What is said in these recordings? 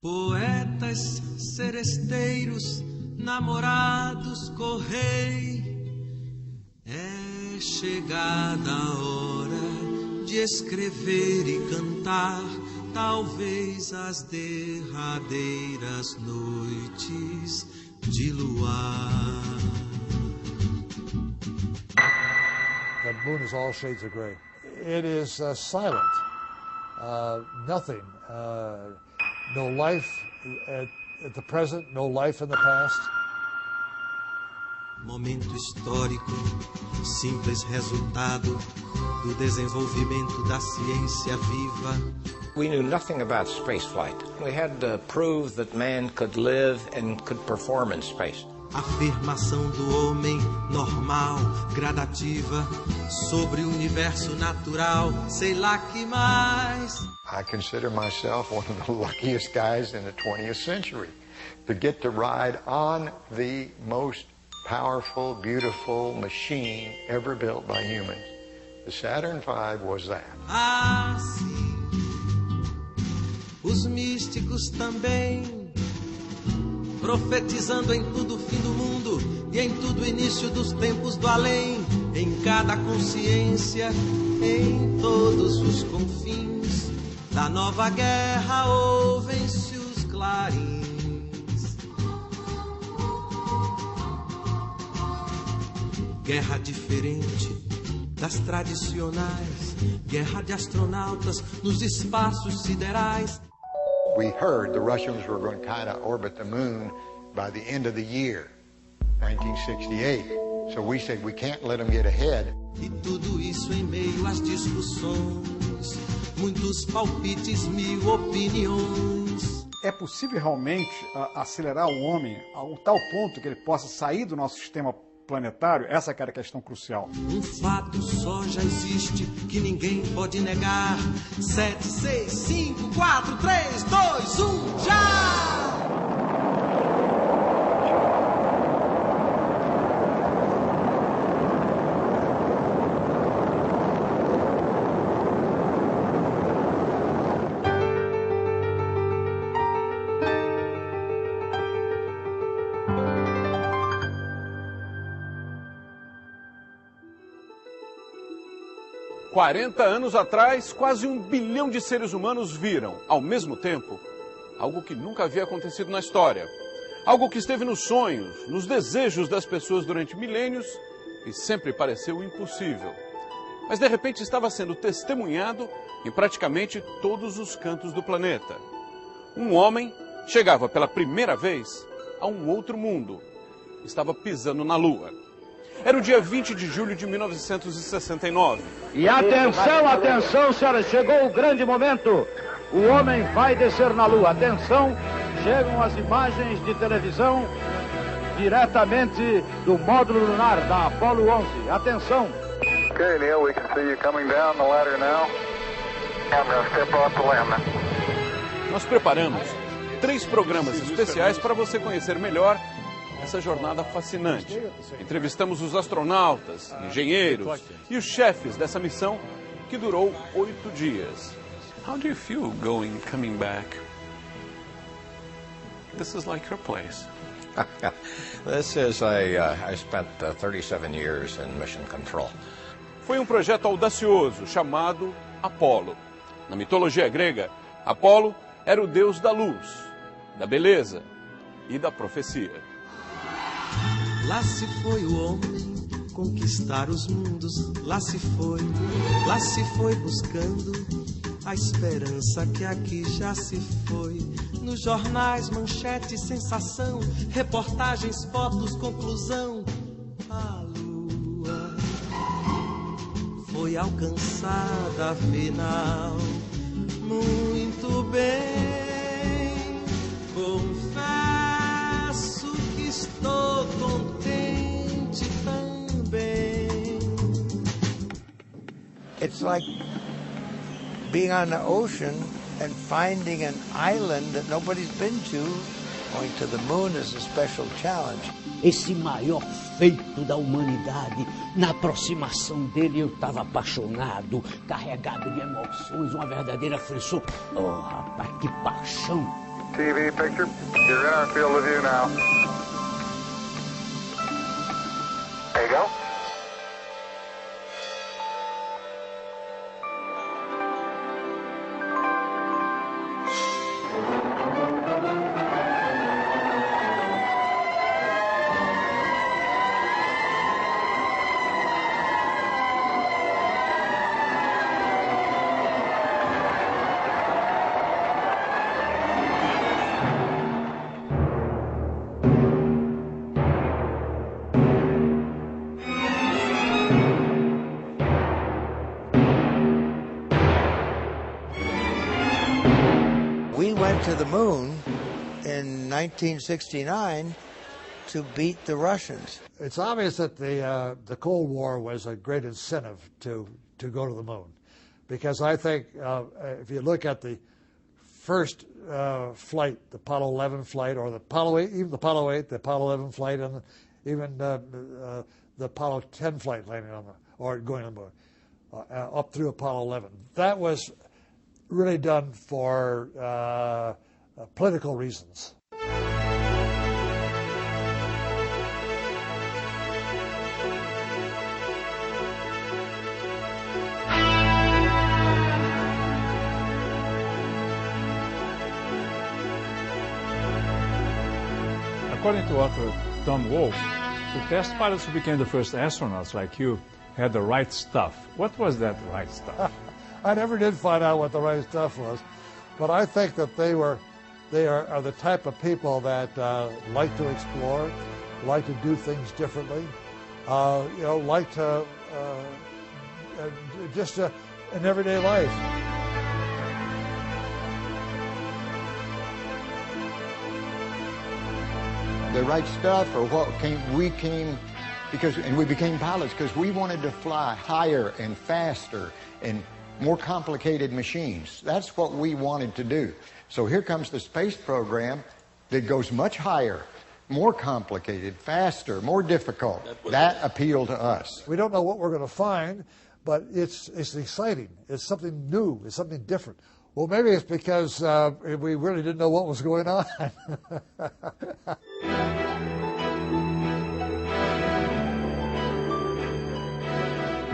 Poetas, seresteiros, namorados, correi. É chegada a hora de escrever e cantar, talvez as derradeiras noites de luar. The moon is all shades of gray. It is silent. Nothing. No life at the present, no life in the past. Momento histórico, simples resultado do desenvolvimento da ciência viva. We knew nothing about spaceflight. We had to prove that man could live and could perform in space. Afirmação do homem normal, gradativa, sobre o universo natural, sei lá que mais. I consider myself one of the luckiest guys in the 20th century to get to ride on the most powerful, beautiful machine ever built by humans. The Saturn V was that. Ah, sim. Os místicos também, profetizando em tudo o fim do mundo e em tudo o início dos tempos do além, em cada consciência, em todos os confins da nova guerra ouvem-se os clarins. Guerra diferente das tradicionais, guerra de astronautas nos espaços siderais. We heard the Russians were going to kind of orbit the moon by the end of the year, 1968. So we said we can't let them get ahead. E tudo isso em meio às discussões, muitos palpites, mil opiniões. É possível realmente acelerar o homem a um tal ponto que ele possa sair do nosso sistema planetário? Essa que era a questão crucial. Um fato só já existe que ninguém pode negar. 7, 6, 5, 4, 3, 2, 1, já! Há 40 anos atrás, quase 1 bilhão de seres humanos viram, ao mesmo tempo, algo que nunca havia acontecido na história. Algo que esteve nos sonhos, nos desejos das pessoas durante milênios e sempre pareceu impossível. Mas de repente estava sendo testemunhado em praticamente todos os cantos do planeta. Um homem chegava pela primeira vez a um outro mundo. Estava pisando na Lua. Era o dia 20 de julho de 1969. E atenção, atenção, senhoras, chegou o grande momento. O homem vai descer na Lua. Atenção, chegam as imagens de televisão diretamente do módulo lunar da Apollo 11. Atenção. Okay, Neil, we can see you coming down the ladder now. I'm going to step off the ladder. Nós preparamos 3 programas especiais para você conhecer melhor essa jornada fascinante. Entrevistamos os astronautas, engenheiros e os chefes dessa missão que durou 8 dias. How do you feel coming back? This is like your place. This is I spent 37 years in mission control. Foi um projeto audacioso chamado Apolo. Na mitologia grega, Apolo era o deus da luz, da beleza e da profecia. Lá se foi o homem conquistar os mundos, lá se foi buscando a esperança que aqui já se foi. Nos jornais, manchete, sensação, reportagens, fotos, conclusão. A lua foi alcançada afinal. Muito bem, confesso que estou contente também. It's like being on the ocean and finding an island that nobody's been to. Going to the moon is a special challenge. Esse maior feito da humanidade, na aproximação dele eu estava apaixonado, carregado de emoções, uma verdadeira aflição. Oh, rapaz, que paixão! TV picture. You're in our field of view now. There you go. We went to the moon in 1969 to beat the Russians. It's obvious that the Cold War was a great incentive to go to the moon, because I think if you look at the first flight, the Apollo 11 flight, or the Apollo 8, even the Apollo 8, the Apollo 11 flight, and even the Apollo 10 flight landing on or going on the moon, up through Apollo 11, that was really done for political reasons. According to author Tom Wolfe, the test pilots who became the first astronauts like you had the right stuff. What was that right stuff? I never did find out what the right stuff was, but I think that they are the type of people that like to explore, like to do things differently, like to just in everyday life. The right stuff, or we became pilots because we wanted to fly higher and faster and more complicated machines. That's what we wanted to do. So here comes the space program that goes much higher, more complicated, faster, more difficult. That appealed to us. We don't know what we're going to find, but it's exciting. It's something new. It's something different. Well, maybe it's because we really didn't know what was going on.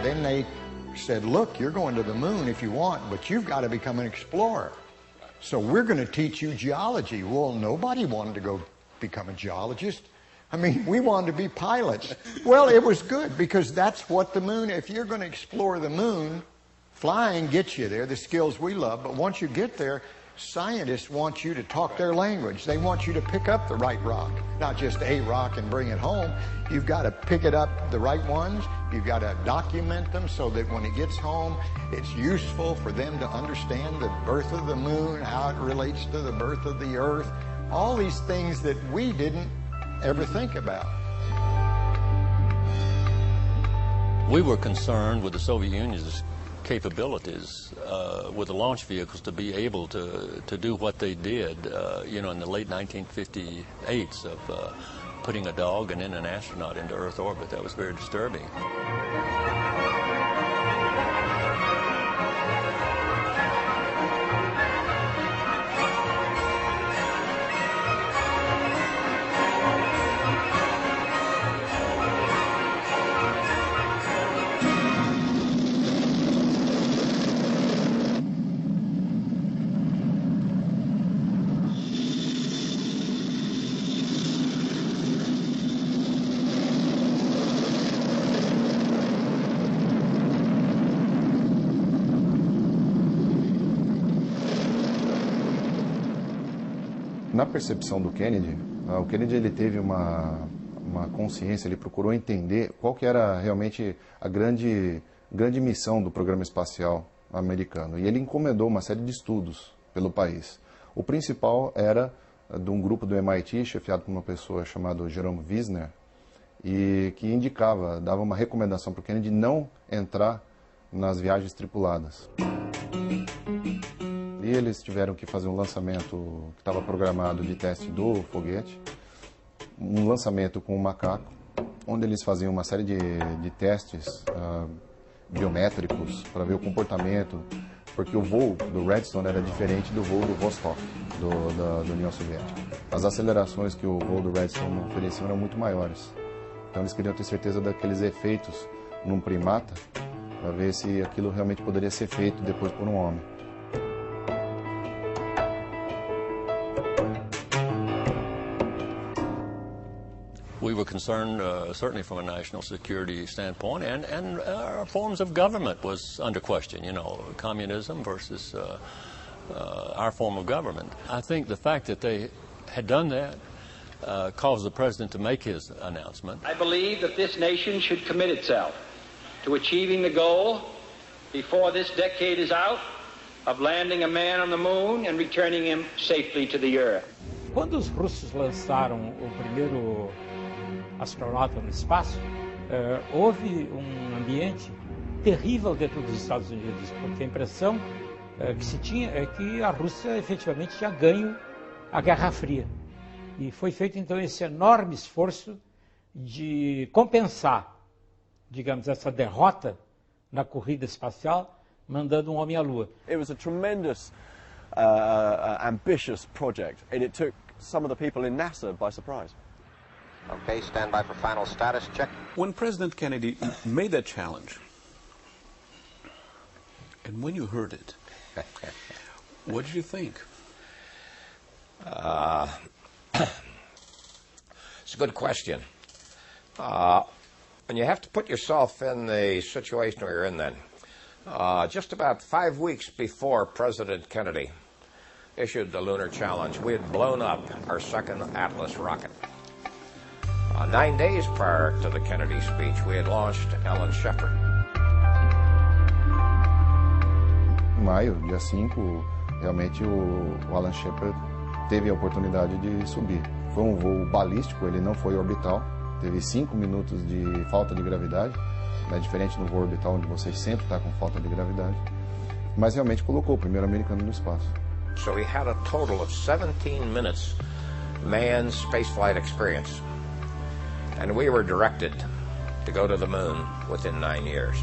Then they said, look, you're going to the moon if you want, but you've got to become an explorer. So we're going to teach you geology. Well, nobody wanted to go become a geologist. I mean, we wanted to be pilots. Well, it was good because that's what the moon, if you're going to explore the moon, flying gets you there, the skills we love, but once you get there, scientists want you to talk their language. They want you to pick up the right rock, not just a rock and bring it home. You've got to pick it up, the right ones. You've got to document them so that when it gets home, it's useful for them to understand the birth of the moon, how it relates to the birth of the earth, all these things that we didn't ever think about. We were concerned with the Soviet Union's capabilities with the launch vehicles to be able to do what they did, in the late 1958s of putting a dog and then an astronaut into Earth orbit. That was very disturbing. Na percepção do Kennedy, o Kennedy ele teve uma consciência, ele procurou entender qual que era realmente a grande missão do programa espacial americano. E ele encomendou uma série de estudos pelo país. O principal era de um grupo do MIT, chefiado por uma pessoa chamada Jerome Wiesner, e que dava uma recomendação para o Kennedy não entrar nas viagens tripuladas. E eles tiveram que fazer um lançamento que estava programado de teste do foguete, um lançamento com um macaco, onde eles faziam uma série de testes biométricos para ver o comportamento porque o voo do Redstone era diferente do voo do Vostok, da União Soviética. As acelerações que o voo do Redstone oferecia eram muito maiores. Então eles queriam ter certeza daqueles efeitos num primata, para ver se aquilo realmente poderia ser feito depois por um homem. We were concerned, certainly from a national security standpoint, and our forms of government was under question, you know, communism versus our form of government. I think the fact that they had done that caused the president to make his announcement. I believe that this nation should commit itself to achieving the goal before this decade is out of landing a man on the moon and returning him safely to the earth. Quando os russos lançaram o primeiro astronauta no espaço, houve um ambiente terrível dentro dos Estados Unidos, porque a impressão que se tinha é que a Rússia efetivamente tinha ganho a Guerra Fria. E foi feito então esse enorme esforço de compensar, digamos, essa derrota na corrida espacial, mandando um homem à Lua. It was a tremendous, ambitious project, and it took some of the people in NASA by surprise. Okay, stand by for final status check. When President Kennedy made that challenge, and when you heard it, what did you think? It's a good question. And you have to put yourself in the situation we were in then. Just about 5 weeks before President Kennedy issued the lunar challenge, we had blown up our second Atlas rocket. 9 days prior to the Kennedy speech, we had launched Alan Shepard. Em maio, dia 5, realmente o Alan Shepard teve a oportunidade de subir. Foi um voo balístico, ele não foi orbital. Teve 5 minutos de falta de gravidade, né, diferente do voo orbital, onde você sempre está com falta de gravidade. Mas realmente colocou o primeiro americano no espaço. So we had a total of 17 minutes manned spaceflight experience. And we were directed to go to the moon within 9 years.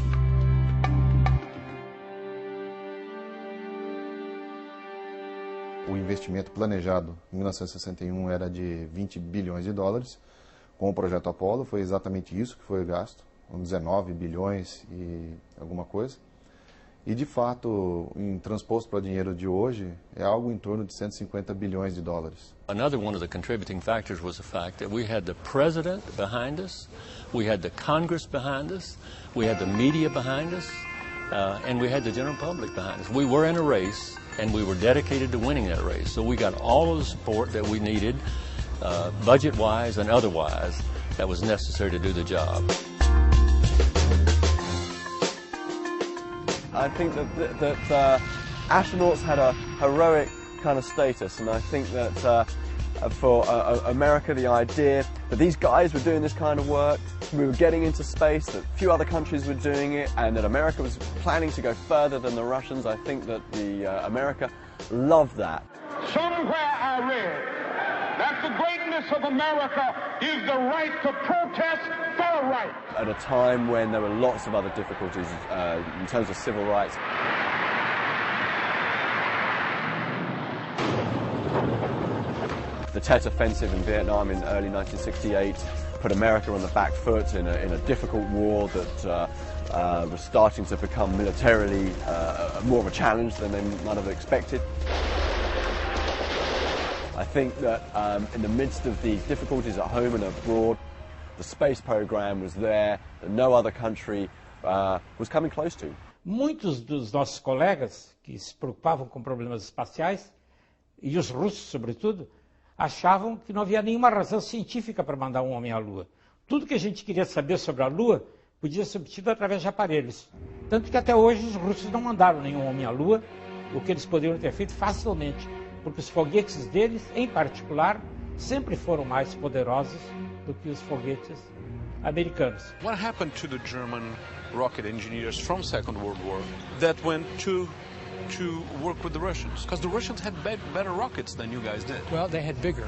O investimento planejado em 1961 era de 20 bilhões de dólares. Com o projeto Apollo foi exatamente isso que foi gasto, 19 bilhões e alguma coisa. E de fato, em transposto para o dinheiro de hoje, é algo em torno de 150 bilhões de dólares. Another one of the contributing factors was the fact that we had the president behind us, we had the Congress behind us, we had the media behind us, and we had the general public behind us. We were in a race, and we were dedicated to winning that race. So we got all of the support that we needed, budget-wise and otherwise, that was necessary to do the job. I think that astronauts had a heroic kind of status, and I think that for America, the idea that these guys were doing this kind of work, we were getting into space, that few other countries were doing it, and that America was planning to go further than the Russians. I think that America loved that. Somewhere I read that the greatness of America is the right to protest for a right. At a time when there were lots of other difficulties in terms of civil rights. The Tet Offensive in Vietnam in early 1968 put America on the back foot in a difficult war that was starting to become militarily more of a challenge than they might have expected. I think that in the midst of these difficulties at home and abroad, the space program was there that no other country was coming close to. Muitos dos nossos colegas que se preocupavam com problemas espaciais, e os russos sobretudo, achavam que não havia nenhuma razão científica para mandar um homem à Lua. Tudo que a gente queria saber sobre a Lua podia ser obtido através de aparelhos. Tanto que até hoje os russos não mandaram nenhum homem à Lua, o que eles poderiam ter feito facilmente, porque os foguetes deles, em particular, sempre foram mais poderosos do que os foguetes americanos. What happened to the German rocket engineers from Second World War that went to work with the Russians? Because the Russians had better rockets than you guys did. Well, they had bigger.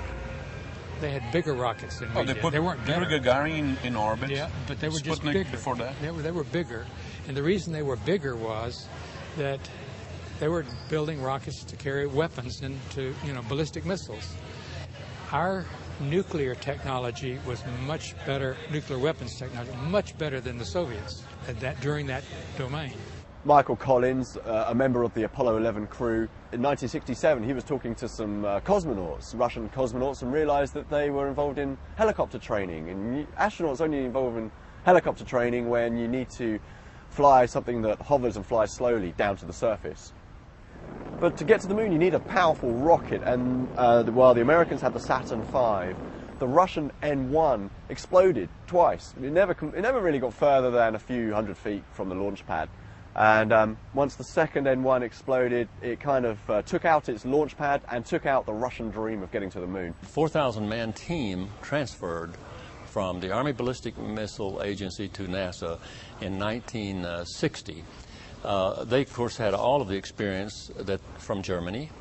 They had bigger rockets than we did. They weren't better. Yuri Gagarin in orbit. Yeah, but they were Sputnik just bigger. Before that. They were bigger, and the reason they were bigger was that They were building rockets to carry weapons into, ballistic missiles. Our nuclear technology was much better, nuclear weapons technology, much better than the Soviets during that domain. Michael Collins, a member of the Apollo 11 crew, in 1967 he was talking to some cosmonauts, Russian cosmonauts, and realized that they were involved in helicopter training. And astronauts only involved in helicopter training when you need to fly something that hovers and flies slowly down to the surface. But to get to the moon you need a powerful rocket, and while the Americans had the Saturn V, the Russian N-1 exploded twice. It never really got further than a few hundred feet from the launch pad. And once the second N-1 exploded, it kind of took out its launch pad and took out the Russian dream of getting to the moon. 4,000-man team transferred from the Army Ballistic Missile Agency to NASA in 1960. They, of course, had all of the experience from Germany.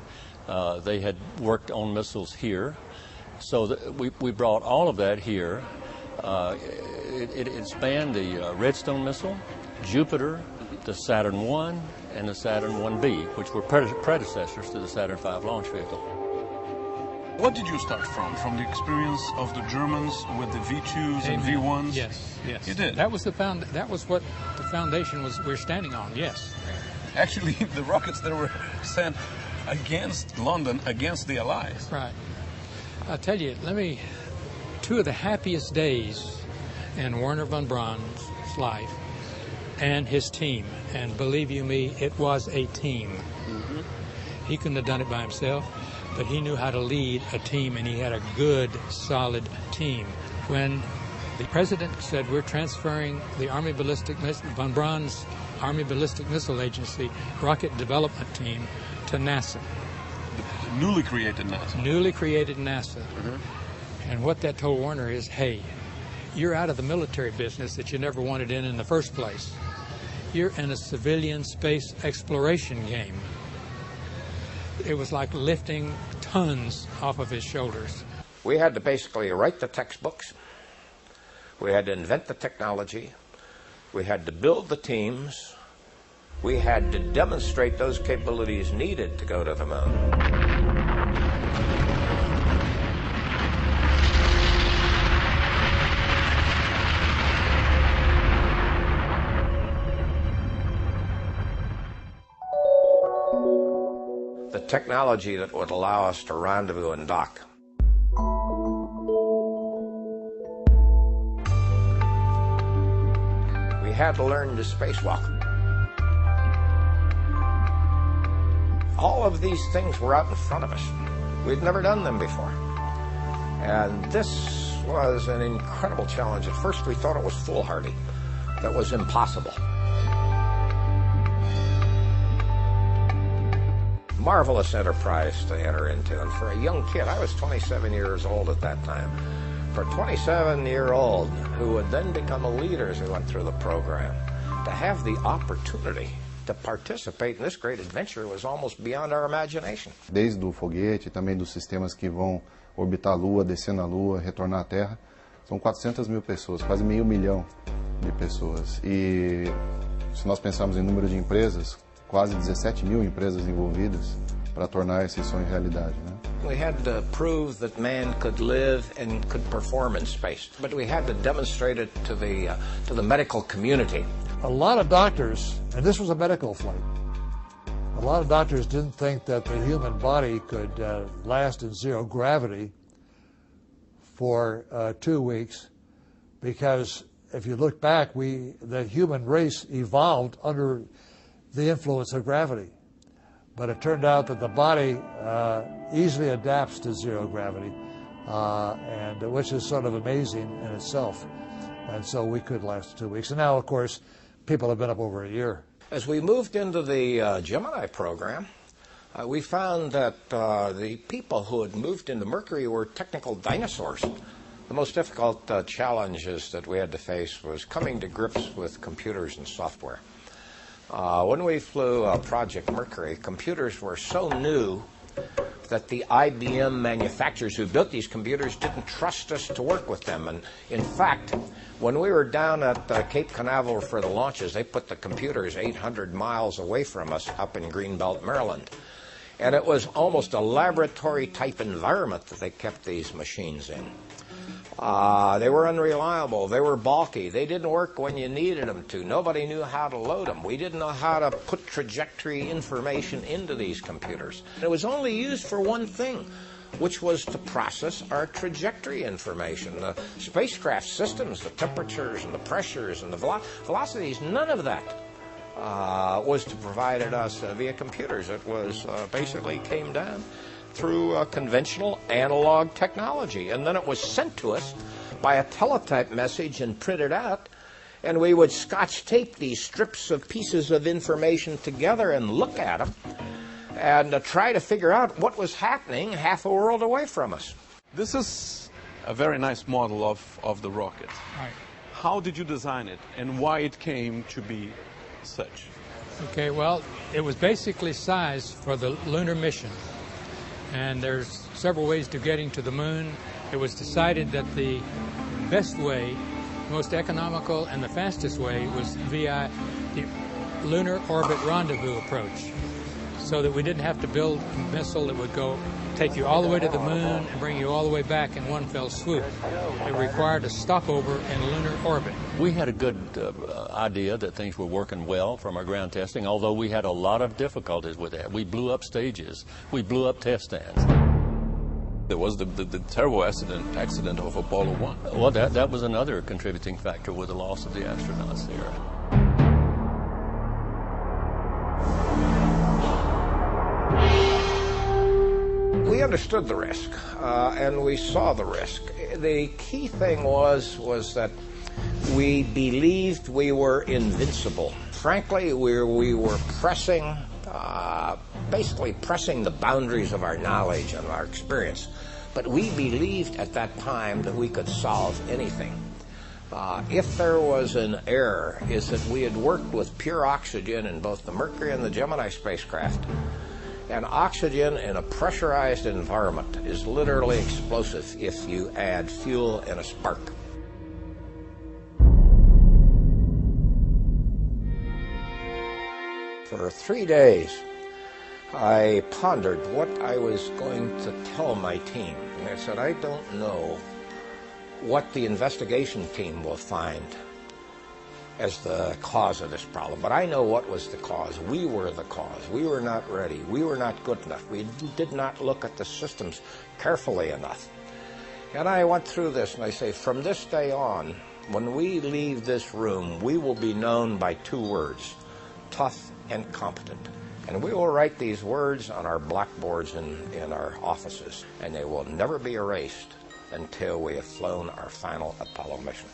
They had worked on missiles here. So we brought all of that here. It spanned the Redstone missile, Jupiter, the Saturn I, and the Saturn 1B, which were predecessors to the Saturn V launch vehicle. What did you start from? From the experience of the Germans with the V2s and V1s? Yes, yes. You did? That was what the foundation we're standing on, yes. Actually, the rockets that were sent against London, against the Allies. Right. I'll tell you, two of the happiest days in Wernher von Braun's life and his team, and believe you me, it was a team. Mm-hmm. He couldn't have done it by himself, but he knew how to lead a team, and he had a good, solid team. When the president said we're transferring the Army Ballistic Missile, von Braun's Army Ballistic Missile Agency rocket development team to NASA. The newly created NASA. Newly created NASA. Mm-hmm. And what that told Wernher is, hey, you're out of the military business that you never wanted in the first place. You're in a civilian space exploration game. It was like lifting tons off of his shoulders. We had to basically write the textbooks. We had to invent the technology. We had to build the teams. We had to demonstrate those capabilities needed to go to the moon. The technology that would allow us to rendezvous and dock. We had to learn to spacewalk. All of these things were out in front of us. We'd never done them before. And this was an incredible challenge. At first we thought it was foolhardy. That was impossible. Marvelous enterprise to enter into. And for a young kid, I was 27 years old at that time. For a 27-year-old who would then become a leader as we went through the program, to have the opportunity to participate in this great adventure was almost beyond our imagination. Desde o foguete, também dos sistemas que vão orbitar a Lua, descer na Lua, retornar à Terra, são 400 mil pessoas, quase 500 mil de pessoas. E se nós pensarmos em número de empresas, quase 17 mil empresas envolvidas para tornar esse sonho realidade, né? We had to prove that man could live and could perform in space, but we had to demonstrate it to the medical community. A lot of doctors, and this was a medical flight, a lot of doctors didn't think that the human body could last in zero gravity for 2 weeks, because if you look back, the human race evolved under the influence of gravity. But it turned out that the body easily adapts to zero gravity, and which is sort of amazing in itself. And so we could last 2 weeks. And now, of course, people have been up over a year. As we moved into the Gemini program, we found that the people who had moved into Mercury were technical dinosaurs. The most difficult challenges that we had to face was coming to grips with computers and software. When we flew Project Mercury, computers were so new that the IBM manufacturers who built these computers didn't trust us to work with them. And in fact, when we were down at Cape Canaveral for the launches, they put the computers 800 miles away from us up in Greenbelt, Maryland. And it was almost a laboratory-type environment that they kept these machines in. They were unreliable. They were bulky. They didn't work when you needed them to. Nobody knew how to load them. We didn't know how to put trajectory information into these computers. It was only used for one thing, which was to process our trajectory information. The spacecraft systems, the temperatures and the pressures and the velocities, none of that was to provide us via computers. It was basically came down through conventional analog technology. And then it was sent to us by a teletype message and printed out, and we would scotch tape these strips of pieces of information together and look at them and try to figure out what was happening half a world away from us. This is a very nice model of the rocket. Right. How did you design it, and why it came to be such? Okay, well, it was basically sized for the lunar mission. And there's several ways to getting to the moon. It was decided that the best way, most economical and the fastest way was via the lunar orbit rendezvous approach, so that we didn't have to build a missile that would go take you all the way to the moon and bring you all the way back in one fell swoop. It required a stopover in lunar orbit. We had a good idea that things were working well from our ground testing, although we had a lot of difficulties with that. We blew up stages. We blew up test stands. There was the terrible accident of Apollo 1. Well, that was another contributing factor with the loss of the astronauts there. We understood the risk, and we saw the risk. The key thing was that we believed we were invincible. Frankly, we were pressing, basically pressing the boundaries of our knowledge and our experience. But we believed at that time that we could solve anything. If there was an error, is that we had worked with pure oxygen in both the Mercury and the Gemini spacecraft. And oxygen in a pressurized environment is literally explosive if you add fuel and a spark. For 3 days, I pondered what I was going to tell my team. And I said, I don't know what the investigation team will find as the cause of this problem, but I know what was the cause. We were the cause. We were not ready. We were not good enough. We did not look at the systems carefully enough. And I went through this, and I say, from this day on, when we leave this room, we will be known by 2 words, tough and competent. And we will write these words on our blackboards in our offices, and they will never be erased until we have flown our final Apollo mission.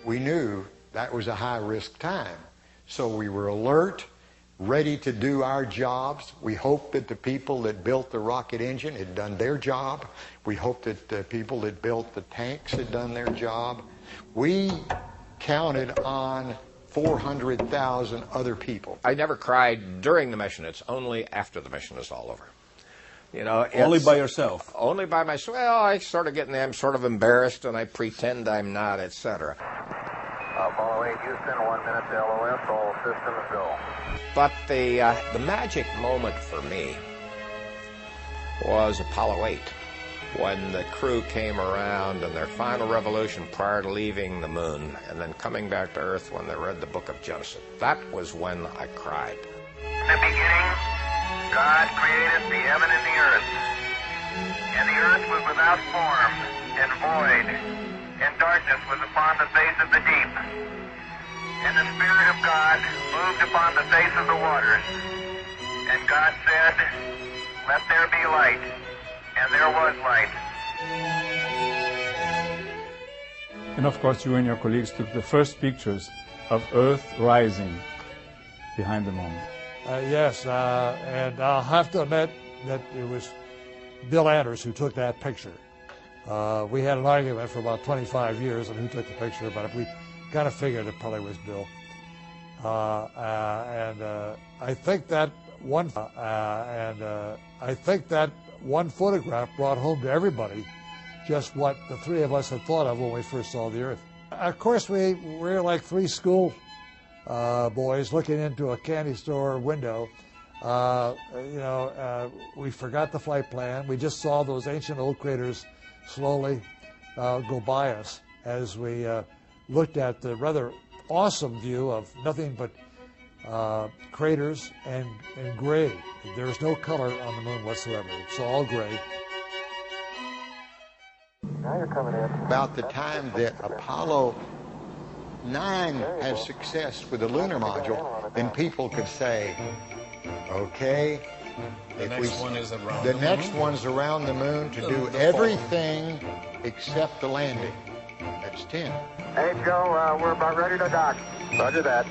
We knew that was a high-risk time, so we were alert, ready to do our jobs. We hoped that the people that built the rocket engine had done their job. We hoped that the people that built the tanks had done their job. We counted on 400,000 other people. I never cried during the mission. It's only after the mission is all over. You know, only by yourself? Only by myself. Well, I'm sort of embarrassed, and I pretend I'm not, etc. Apollo 8 Houston, 1 minute to LOS, all systems go. But the magic moment for me was Apollo 8, when the crew came around and their final revolution prior to leaving the moon, and then coming back to Earth when they read the book of Genesis. That was when I cried. In the beginning, God created the heaven and the earth. And the earth was without form and void, and darkness was upon the face of the deep. And the Spirit of God moved upon the face of the waters. And God said, let there be light. And there was light. And of course, you and your colleagues took the first pictures of Earth rising behind the moon. Yes, and I'll have to admit that it was Bill Anders who took that picture. We had an argument for about 25 years on who took the picture, but we kind of figured it probably was Bill. I think that one photograph brought home to everybody just what the three of us had thought of when we first saw the Earth. Of course, we were like three school boys looking into a candy store window. We forgot the flight plan. We just saw those ancient old craters slowly go by us as we looked at the rather awesome view of nothing but craters and gray. There's no color on the moon whatsoever. It's all gray. Now you're coming in. About the time that Apollo 9 has success with the lunar module, then people could say, okay, the next one's around the moon to do everything except the landing. That's 10. Hey, Joe, we're about ready to dock. Roger that.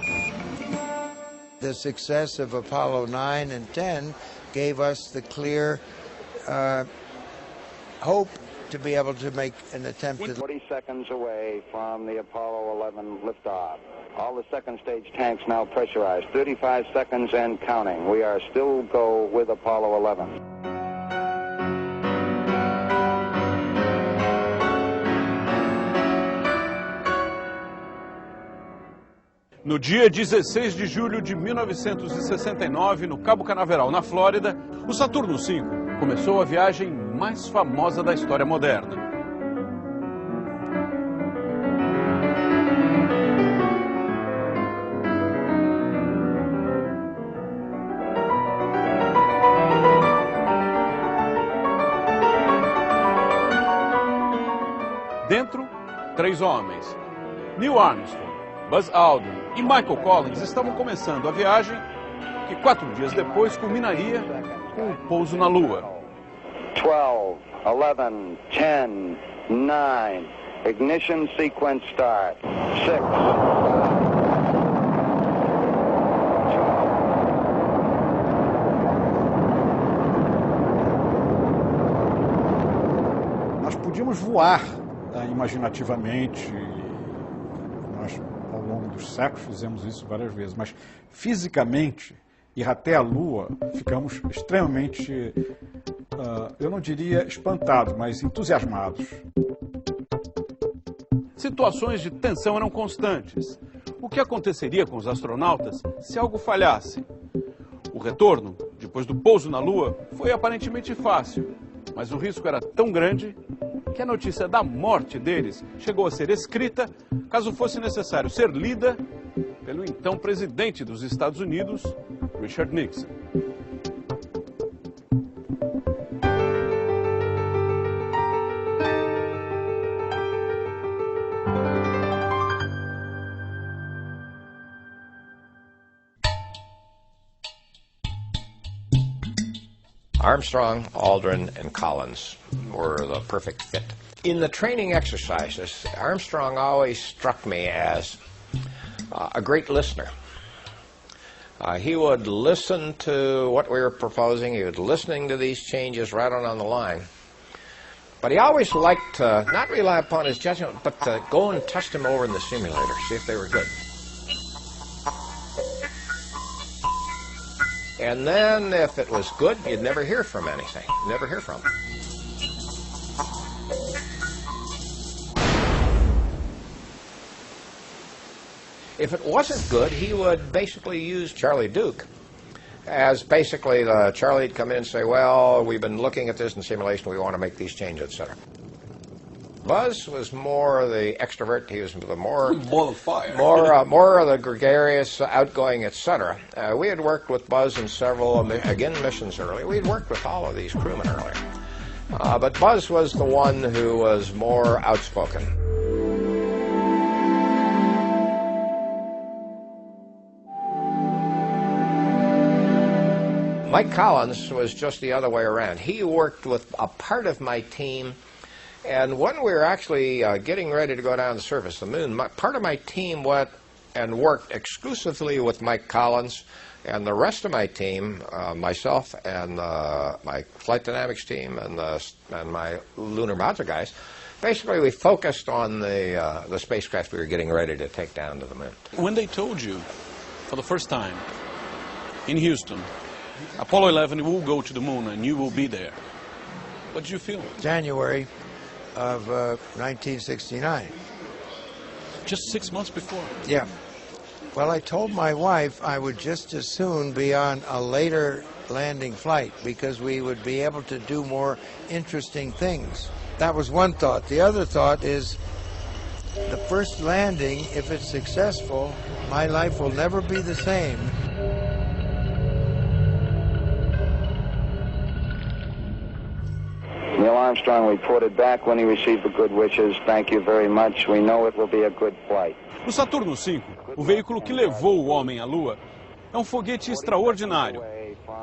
The success of Apollo 9 and 10 gave us the clear hope to be able to make an attempt at 40 seconds away from the Apollo 11 liftoff. All the second stage tanks now pressurized. 35 seconds and counting. We are still go with Apollo 11. No dia 16 de julho de 1969, no Cabo Canaveral, na Flórida, o Saturno V começou a viagem mais famosa da história moderna. Dentro, 3 homens: Neil Armstrong, Buzz Aldrin e Michael Collins estavam começando a viagem que 4 dias depois culminaria com o pouso na Lua. 12, 11, 10, 9, ignition sequence start. 6. Nós podíamos voar imaginativamente, nós ao longo dos séculos fizemos isso várias vezes, mas fisicamente ir até a Lua ficamos extremamente, eu não diria espantados, mas entusiasmados. Situações de tensão eram constantes. O que aconteceria com os astronautas se algo falhasse? O retorno, depois do pouso na Lua, foi aparentemente fácil, mas o risco era tão grande que a notícia da morte deles chegou a ser escrita, caso fosse necessário ser lida pelo então presidente dos Estados Unidos, Richard Nixon. Armstrong, Aldrin, and Collins were the perfect fit. In the training exercises, Armstrong always struck me as a great listener. He would listen to what we were proposing. He was listening to these changes right on the line. But he always liked to not rely upon his judgment, but to go and test them over in the simulator, see if they were good. And then, if it was good, you'd never hear from anything. Never hear from him. If it wasn't good, he would basically use Charlie Duke as basically Charlie'd come in and say, well, we've been looking at this in simulation, we want to make these changes, etc. Buzz was more the extrovert. He was the more of fire. more of the gregarious, outgoing, etc. We had worked with Buzz in several missions earlier. We had worked with all of these crewmen earlier, but Buzz was the one who was more outspoken. Mike Collins was just the other way around. He worked with a part of my team. And when we were actually getting ready to go down the surface of the moon, part of my team went and worked exclusively with Mike Collins and the rest of my team, myself and my flight dynamics team and my lunar module guys. Basically, we focused on the spacecraft we were getting ready to take down to the moon. When they told you for the first time in Houston, Apollo 11 will go to the moon and you will be there, what did you feel? January of 1969. Just 6 months before? Yeah. Well, I told my wife I would just as soon be on a later landing flight because we would be able to do more interesting things. That was one thought. The other thought is the first landing, if it's successful, my life will never be the same. Neil Armstrong reported back when he received the good wishes. Thank you very much. We know it will be a good flight. O Saturno V, o veículo que levou o homem à Lua, é um foguete extraordinário.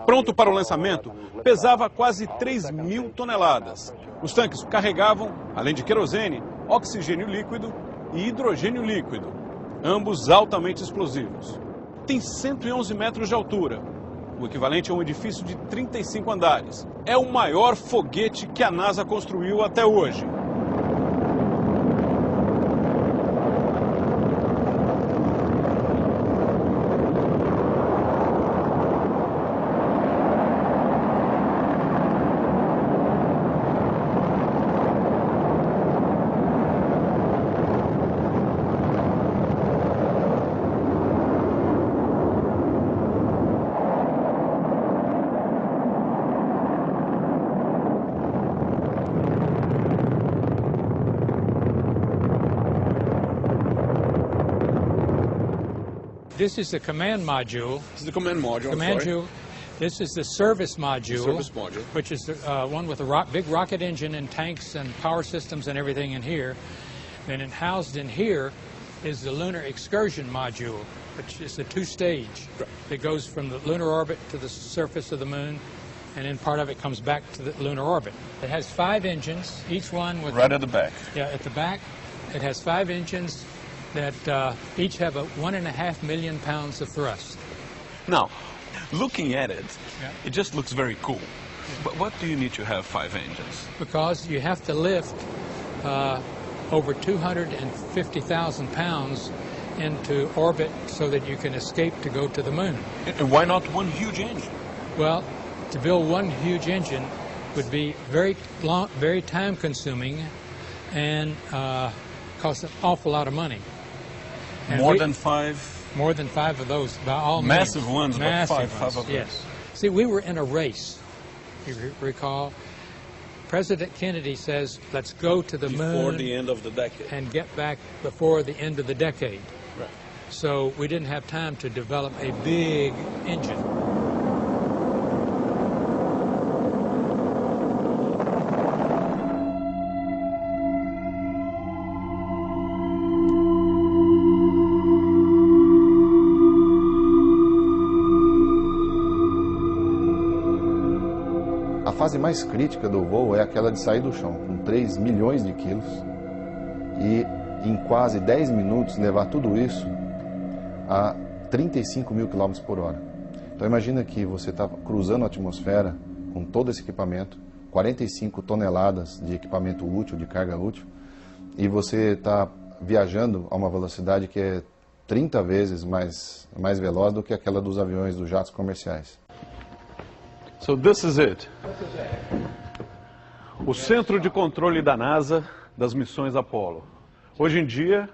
Pronto para o lançamento, pesava quase 3.000 toneladas. Os tanques carregavam, além de querosene, oxigênio líquido e hidrogênio líquido, ambos altamente explosivos. Tem 111 metros de altura, o equivalente a um edifício de 35 andares. É o maior foguete que a NASA construiu até hoje. This is the command module. This is the command module. This is the service module. The service module. Which is the one with a big rocket engine and tanks and power systems and everything in here. And then housed in here is the lunar excursion module, which is the two-stage. It goes from the lunar orbit to the surface of the moon, and then part of it comes back to the lunar orbit. It has 5 engines, each one with... Right at the back. Yeah, at the back. It has 5 engines that each have 1.5 million pounds of thrust. Now, looking at it, it just looks very cool. But what do you need to have 5 engines? Because you have to lift over 250,000 pounds into orbit so that you can escape to go to the moon. And why not one huge engine? Well, to build one huge engine would be very long, very time-consuming, and cost an awful lot of money. And More than 5? More than 5 of those, by all massive means. Ones, massive but 5 of them. Yes. See, we were in a race, if you recall. President Kennedy says, let's go to the moon. Before the end of the decade. And get back before the end of the decade. Right. So we didn't have time to develop a big engine. A fase mais crítica do voo é aquela de sair do chão, com 3 milhões de quilos, e em quase 10 minutos levar tudo isso a 35 mil quilômetros por hora. Então imagina que você está cruzando a atmosfera com todo esse equipamento, 45 toneladas de equipamento útil, de carga útil, e você está viajando a uma velocidade que é 30 vezes mais veloz do que aquela dos aviões, dos jatos comerciais. So this is it. O centro de controle da NASA das missões Apollo. Hoje em dia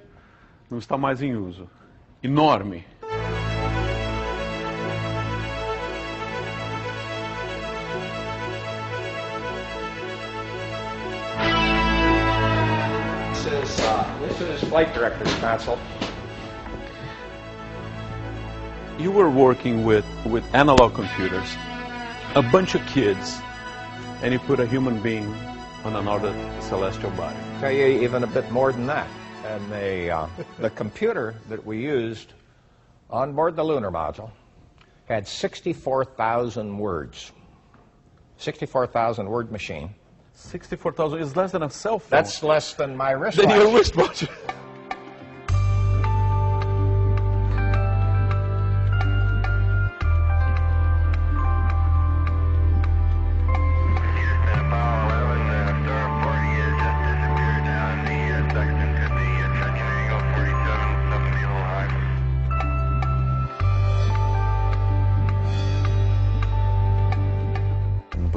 não está mais em uso. Enorme. This is Flight Director's Console. You were working with analog computers, a bunch of kids, and you put a human being on another celestial body. Tell you even a bit more than that. And the computer that we used on board the lunar module had 64,000 words. 64,000 word machine. 64,000 is less than a cell phone. That's less than my wristwatch. Than your wristwatch.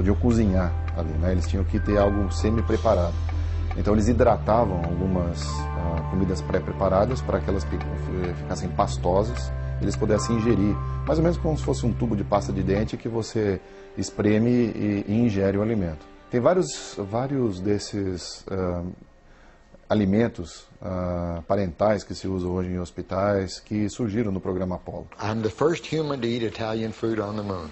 podiam cozinhar ali, né? Eles tinham que ter algo semi-preparado. Então eles hidratavam algumas comidas pré-preparadas para que elas ficassem pastosas e eles pudessem ingerir, mais ou menos como se fosse um tubo de pasta de dente que você espreme e ingere o alimento. Tem vários desses alimentos parentais que se usam hoje em hospitais que surgiram no programa Apollo. I'm the first human to eat Italian food on the moon.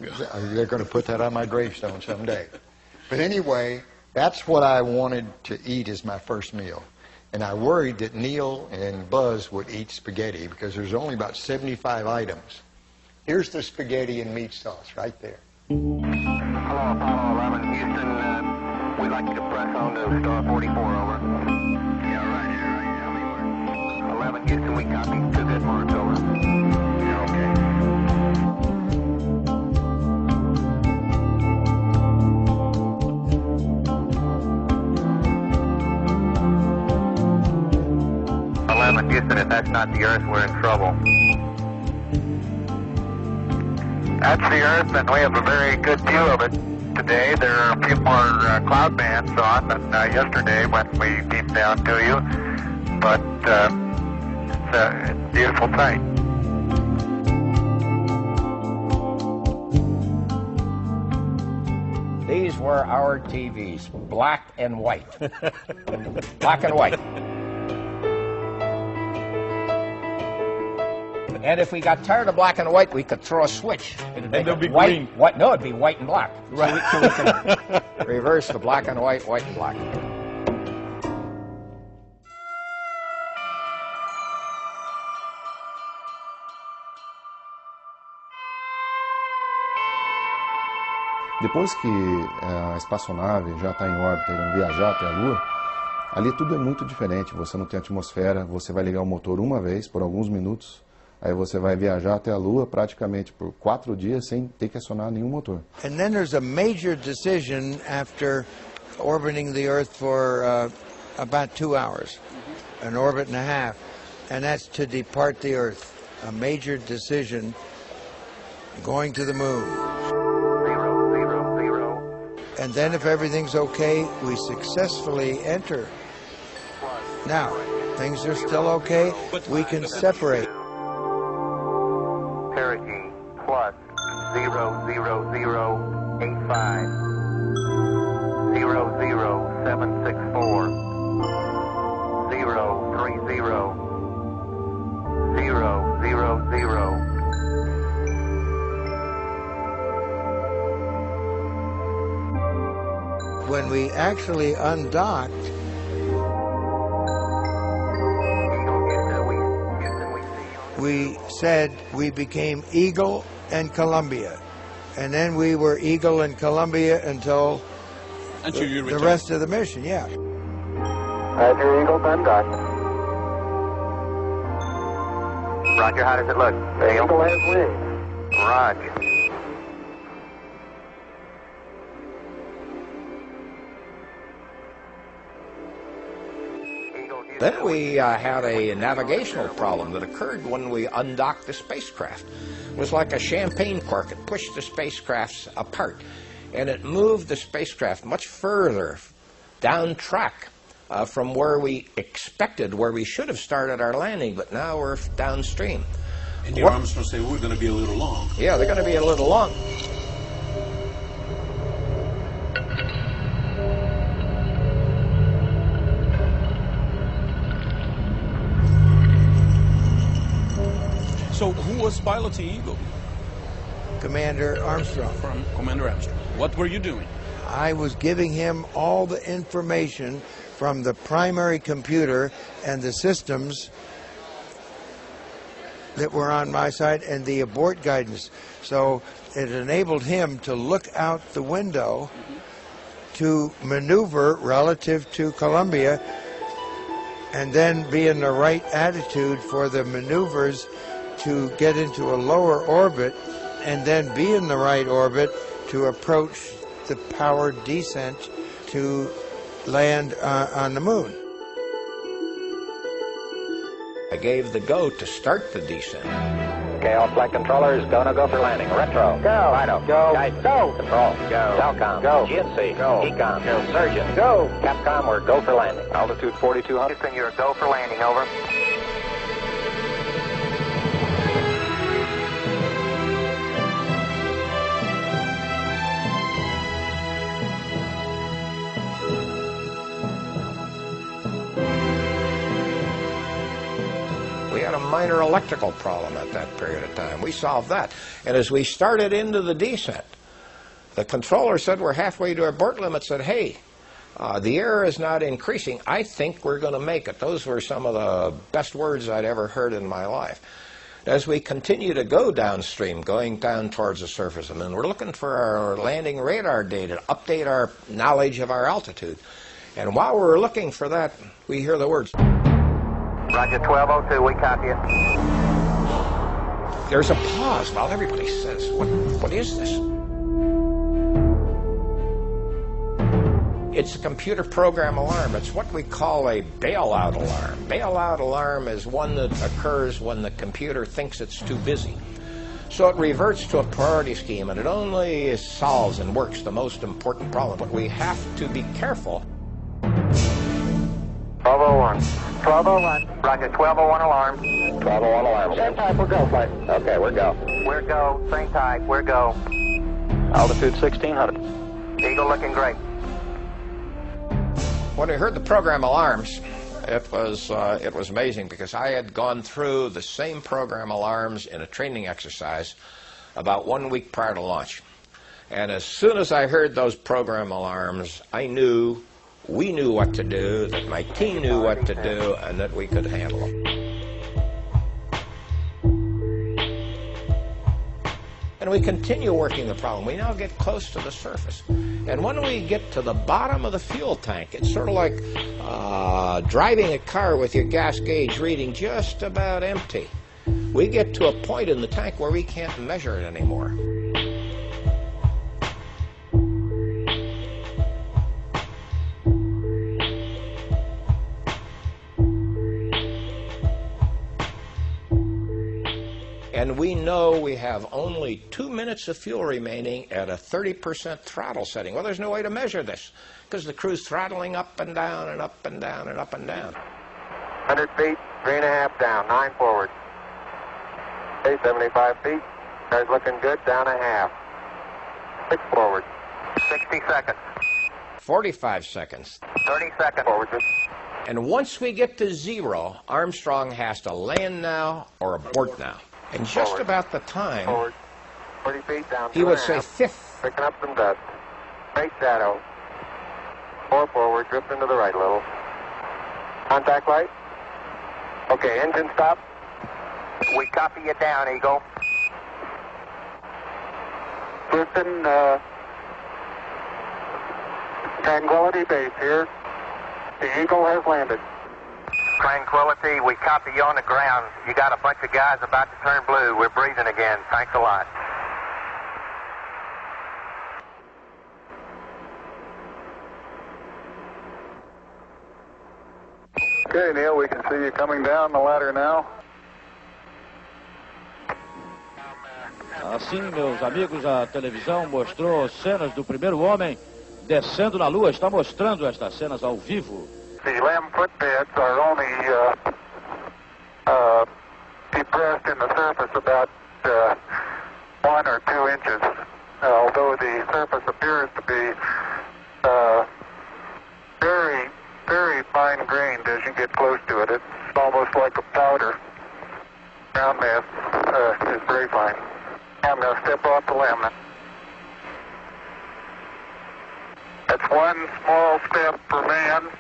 They're going to put that on my gravestone someday. But anyway, that's what I wanted to eat as my first meal. And I worried that Neil and Buzz would eat spaghetti because there's only about 75 items. Here's the spaghetti and meat sauce right there. Hello, Apollo 11. Houston, we'd like you to press on to star 44, over. Yeah, right. Tell me where. 11, Houston, we copy. 2 good marks, over. Yeah, okay. Houston, if that's not the Earth, we're in trouble. That's the Earth, and we have a very good view of it today. There are a few more cloud bands on than yesterday when we beamed down to you, but it's a beautiful sight. These were our TVs, black and white. Black and white. And if we got tired of black and white, we could throw a switch. And they'll be white, green. No, it'd be white and black. Right. So we can reverse the black and white, white and black. Depois que a espaçonave já está em órbita e vão viajar até a Lua, ali tudo é muito diferente. Você não tem atmosfera, você vai ligar o motor uma vez, por alguns minutos, aí você vai viajar até a Lua praticamente por 4 dias sem ter que acionar nenhum motor. And then there's a major decision after orbiting the Earth for about 2 hours, an orbit and a half, and that's to depart the Earth. A major decision, going to the moon. 0, 0, 0. And then if everything's okay, we successfully enter. Now, things are still okay, we can separate. Perigee plus 0, 0, 0, 85. 0, 0, 764. 0, 3, 0. 0, 0, 0. When we actually undocked, we said we became Eagle and Columbia. And then we were Eagle and Columbia until the rest of the mission, yeah. Roger, Eagle, undocked. Roger, how does it look? The Eagle has wings. Roger. Then we had a navigational problem that occurred when we undocked the spacecraft. It was like a champagne cork. It pushed the spacecrafts apart, and it moved the spacecraft much further down track from where we expected, where we should have started our landing, but now we're downstream. And Neil Armstrong said, we're going to be a little long. Yeah, they're going to be a little long. So who was piloting Eagle? Commander Armstrong. From Commander Armstrong. What were you doing? I was giving him all the information from the primary computer and the systems that were on my side and the abort guidance. So it enabled him to look out the window to maneuver relative to Columbia and then be in the right attitude for the maneuvers to get into a lower orbit and then be in the right orbit to approach the powered descent to land on the moon. I gave the go to start the descent. Okay, all flight controllers, go, no, go for landing. Retro. Go. Fido. Go. Guidance. Go. Control. Go. Telcom. Go. GNC. Go. Econ. Go. Surgeon. Go. Capcom, we're go for landing. Altitude 4200. Houston, you're go for landing, over. We had a minor electrical problem at that period of time. We solved that. And as we started into the descent, the controller said we're halfway to our abort limit, said, hey, the error is not increasing. I think we're going to make it. Those were some of the best words I'd ever heard in my life. As we continue to go downstream, going down towards the surface, and then we're looking for our landing radar data to update our knowledge of our altitude. And while we're looking for that, we hear the words. Roger, 1202, we copy it. There's a pause while everybody says, what is this? It's a computer program alarm. It's what we call a bailout alarm. Bailout alarm is one that occurs when the computer thinks it's too busy. So it reverts to a priority scheme, and it only solves and works the most important problem. But we have to be careful. 1201. 1201. Roger, 1201 alarm. 1201 alarm. Same type, we're go, flight. Okay, we're go. We're go, same type, we're go. Altitude 1600. Eagle looking great. When we heard the program alarms, it was amazing because I had gone through the same program alarms in a training exercise about 1 week prior to launch. And as soon as I heard those program alarms, I knew, we knew what to do, that my team knew what to do, and that we could handle them. And we continue working the problem. We now get close to the surface. And when we get to the bottom of the fuel tank, it's sort of like driving a car with your gas gauge reading just about empty. We get to a point in the tank where we can't measure it anymore. And we know we have only 2 minutes of fuel remaining at a 30% throttle setting. Well, there's no way to measure this because the crew's throttling up and down and up and down and up and down. 100 feet, 3.5 down, 9 forward. Okay, 75 feet. Car's looking good, down a half. 6 forward. 60 seconds. 45 seconds. 30 seconds forward. And once we get to 0, Armstrong has to land now or abort now. And just forward. about the time, Forward. 40 feet down, he would say 5th. Picking up some dust. Great shadow. 4 forward, drift into the right a little. Contact light. Okay, engine stop. We copy you down, Eagle. Houston, Tranquility Base here. The Eagle has landed. Tranquility, we copy you on the ground. You got a bunch of guys about to turn blue. We're breathing again. Thanks a lot. Okay, Neil, we can see you coming down the ladder now. Assim, meus amigos, a televisão mostrou cenas do primeiro homem descendo na Lua. Está mostrando estas cenas ao vivo. The LEM footbeds are only depressed in the surface about 1 or 2 inches, although the surface appears to be very, very fine-grained as you get close to it. It's almost like a powder. Ground mass is very fine. I'm going to step off the LEM. That's one small step for man.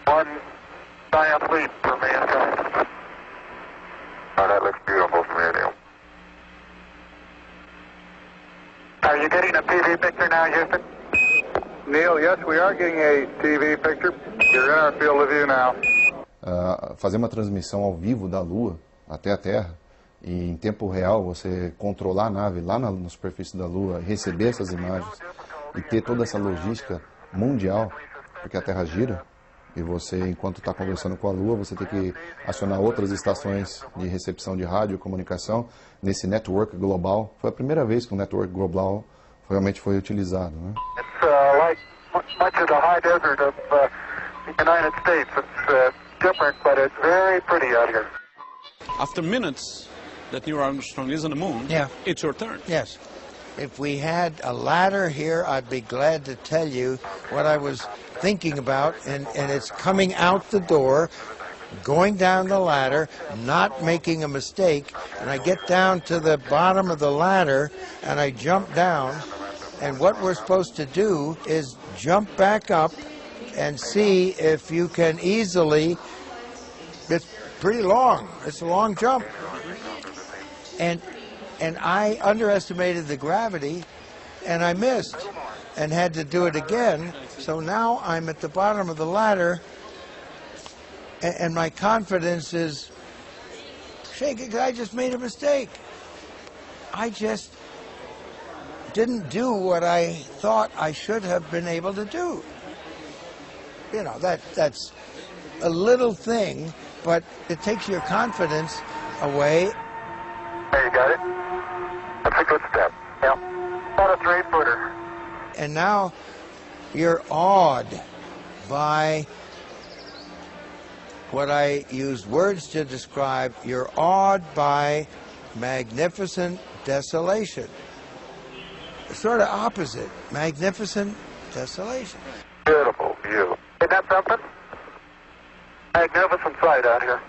One giant leap for mankind. Oh, that looks beautiful from here, Neil. Are you getting a TV picture now, Houston? Neil, yes, we are getting a TV picture. You're in our field of view now. Fazer uma transmissão ao vivo da Lua até a Terra e em tempo real você controlar a nave lá na superfície da Lua, receber essas imagens e ter toda essa logística mundial, porque a Terra gira. E você, enquanto está conversando com a Lua, você tem que acionar outras estações de recepção de rádio e comunicação nesse network global. Foi a primeira vez que o network global realmente foi utilizado, né? It's like much of the high desert of the United States. It's different, but it's very pretty out here. After minutes that Neil Armstrong is on the moon, it's your turn. Yes. If we had a ladder here, I'd be glad to tell you what I was thinking about, and it's coming out the door, going down the ladder, not making a mistake, and I get down to the bottom of the ladder, and I jump down, and what we're supposed to do is jump back up and see if you can easily, it's pretty long, it's a long jump, and I underestimated the gravity, and I missed, and had to do it again. So now I'm at the bottom of the ladder, and my confidence is shaking because I just made a mistake. I just didn't do what I thought I should have been able to do. You know, that's a little thing, but it takes your confidence away. There, you got it. That's a good step. Yeah. About a 3-footer. And now you're awed by what I used words to describe. You're awed by magnificent desolation. Sort of opposite. Magnificent desolation. Beautiful view. Isn't that something? Magnificent sight out here.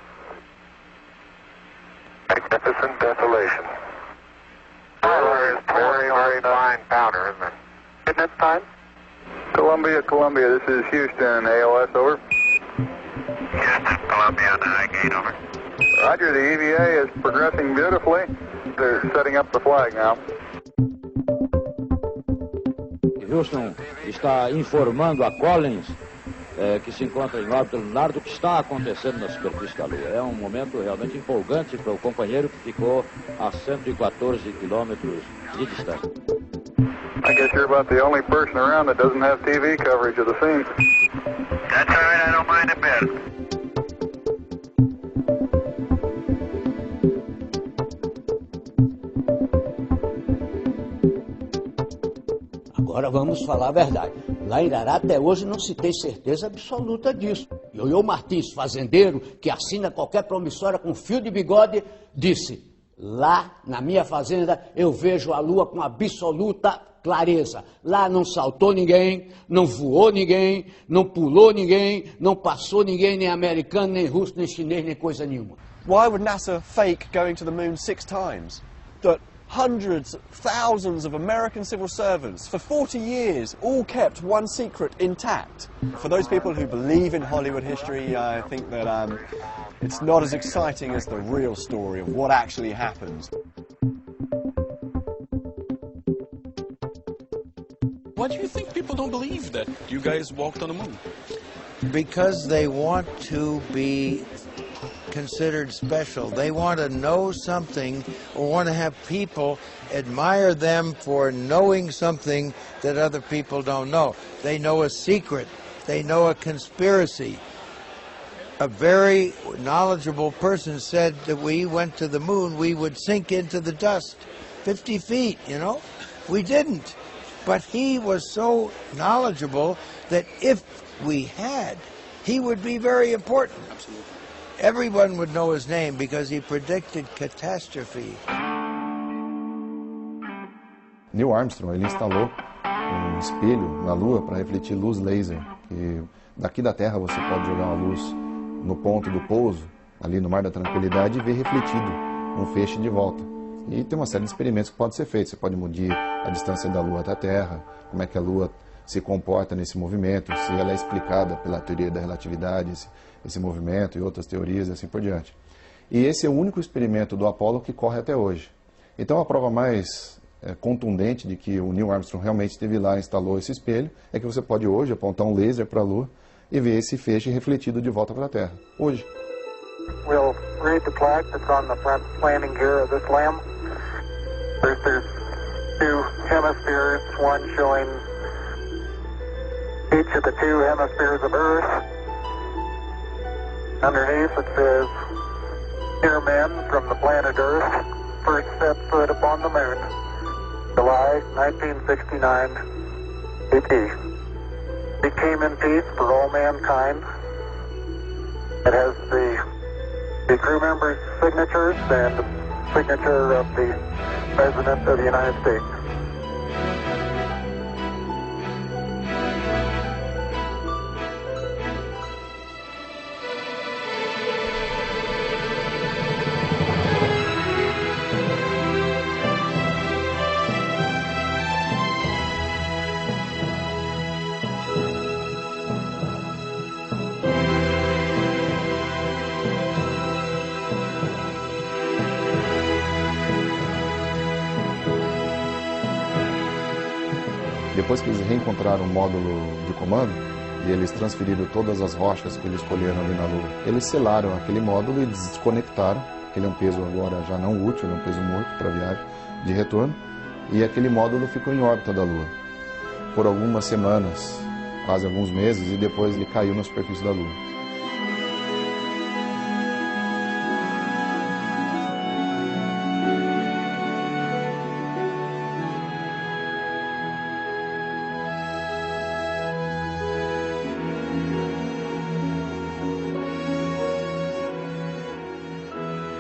Magnificent desolation. Powder is very, very fine powder, isn't it? Isn't it fine? Columbia, this is Houston, AOS, over. Houston, Columbia, on the high gate, over. Roger, the EVA is progressing beautifully. They're setting up the flag now. Houston está informando a Collins que se encontra em órbita lunar do que está acontecendo na superfície da Lua. É um momento realmente empolgante para o companheiro que ficou a 114 quilômetros de distância. I guess you're about the only person around that doesn't have TV coverage of the scene. That's all right, I don't mind a bit. Agora vamos falar a verdade. Lá em Irará até hoje não se tem certeza absoluta disso. Ioiô Martins, fazendeiro, que assina qualquer promissória com fio de bigode, disse: lá na minha fazenda eu vejo a lua com absoluta clareza. Lá não saltou ninguém, não voou ninguém, não pulou ninguém, não passou ninguém, nem americano, nem russo, nem chinês, nem coisa nenhuma. Why would NASA fake going to the moon 6 times? That hundreds, thousands of American civil servants for 40 years all kept one secret intact. For those people who believe in Hollywood history, I think that it's not as exciting as the real story of what actually happened. Why do you think people don't believe that you guys walked on the moon? Because they want to be considered special. They want to know something or want to have people admire them for knowing something that other people don't know. They know a secret. They know a conspiracy. A very knowledgeable person said that we went to the moon, we would sink into the dust 50 feet, you know. We didn't. But he was so knowledgeable that if we had, he would be very important. Everyone would know his name because he predicted catastrophe. Neil Armstrong, ele instalou um espelho na Lua para refletir luz laser. Que daqui da Terra você pode jogar uma luz no ponto do pouso, ali no Mar da Tranquilidade, e ver refletido um feixe de volta. E tem uma série de experimentos que podem ser feitos. Você pode medir a distância da Lua até a Terra, como é que a Lua se comporta nesse movimento, se ela é explicada pela teoria da relatividade, esse movimento e outras teorias e assim por diante. E esse é o único experimento do Apollo que corre até hoje. Então a prova mais contundente de que o Neil Armstrong realmente esteve lá e instalou esse espelho é que você pode hoje apontar um laser para a Lua e ver esse feixe refletido de volta para a Terra. Hoje. We'll read the plaque that's on the front landing gear of this LEM. There's two hemispheres, one showing each of the two hemispheres of Earth, Underneath it says, "Dear men from the planet Earth, first set foot upon the moon, July 1969, AD. We came in peace for all mankind." It has the crew members' signatures and the signature of the President of the United States. Depois que eles reencontraram o módulo de comando e eles transferiram todas as rochas que eles escolheram ali na Lua, eles selaram aquele módulo e desconectaram, que ele é um peso agora já não útil, ele é um peso morto para a viagem de retorno, e aquele módulo ficou em órbita da Lua por algumas semanas, quase alguns meses, e depois ele caiu na superfície da Lua.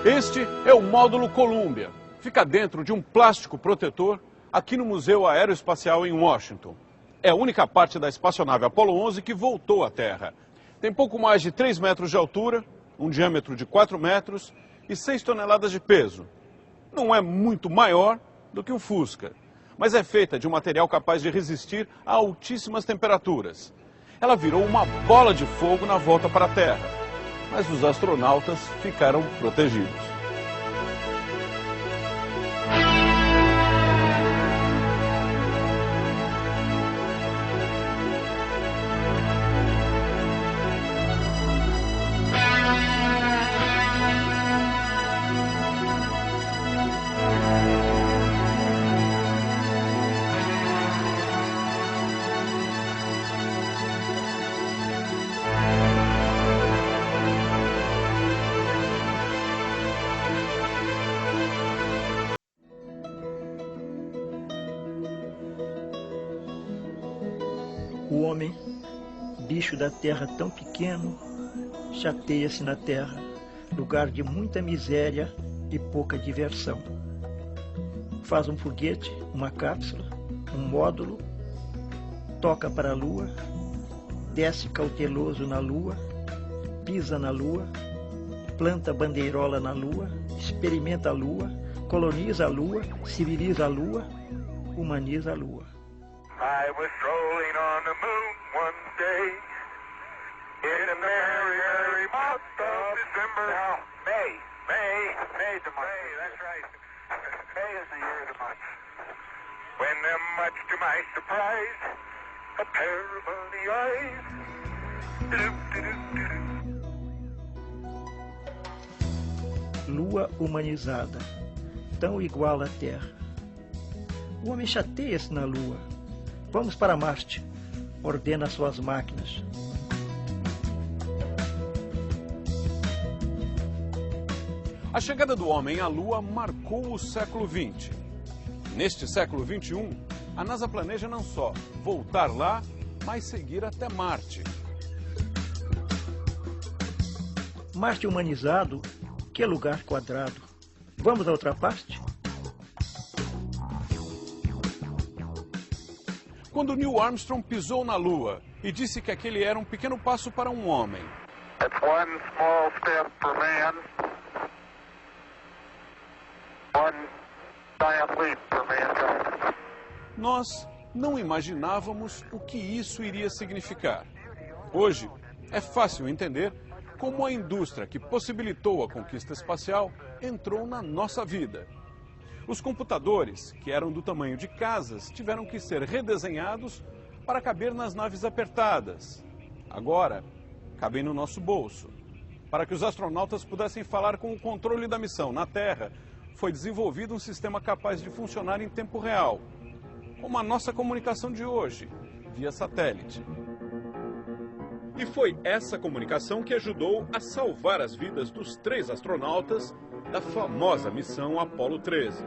Este é o módulo Columbia. Fica dentro de um plástico protetor aqui no Museu Aeroespacial em Washington. É a única parte da espaçonave Apollo 11 que voltou à Terra. Tem pouco mais de 3 metros de altura, um diâmetro de 4 metros e 6 toneladas de peso. Não é muito maior do que um Fusca, mas é feita de um material capaz de resistir a altíssimas temperaturas. Ela virou uma bola de fogo na volta para a Terra, mas os astronautas ficaram protegidos. O homem, bicho da terra tão pequeno, chateia-se na terra, lugar de muita miséria e pouca diversão. Faz um foguete, uma cápsula, um módulo, toca para a lua, desce cauteloso na lua, pisa na lua, planta bandeirola na lua, experimenta a lua, coloniza a lua, civiliza a lua, humaniza a lua. I was strolling on the moon one day in a merry month of December. Now, May the month. May, that's right. May is the year of the month. When, much to my surprise, a pair of bunny eyes. Lua humanizada, tão igual à Terra. O homem chateia-se na Lua. Vamos para Marte, ordena suas máquinas. A chegada do homem à Lua marcou o século XX. Neste século XXI, a NASA planeja não só voltar lá, mas seguir até Marte. Marte humanizado, que lugar quadrado. Vamos à outra parte? Quando Neil Armstrong pisou na Lua e disse que aquele era um pequeno passo para um homem. It's one small step for man, one giant leap for mankind. Nós não imaginávamos o que isso iria significar. Hoje, é fácil entender como a indústria que possibilitou a conquista espacial entrou na nossa vida. Os computadores, que eram do tamanho de casas, tiveram que ser redesenhados para caber nas naves apertadas. Agora, cabem no nosso bolso. Para que os astronautas pudessem falar com o controle da missão na Terra, foi desenvolvido um sistema capaz de funcionar em tempo real, como a nossa comunicação de hoje, via satélite. E foi essa comunicação que ajudou a salvar as vidas dos 3 astronautas da famosa missão Apollo 13.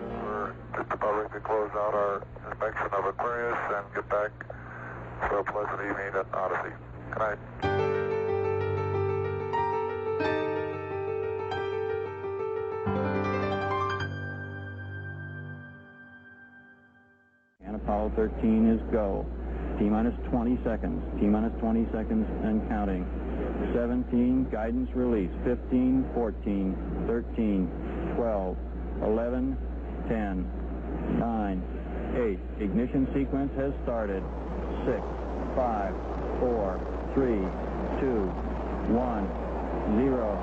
Just about ready to close out our inspection of Aquarius and get back for a pleasant evening at Odyssey. Good night. And Apollo 13 is go. T-minus 20 seconds. T-minus 20 seconds and counting. 17, guidance release. 15, 14, 13, 12, 11, 10, 9, 8. Ignition sequence has started. 6, 5, 4, 3, 2, 1, 0.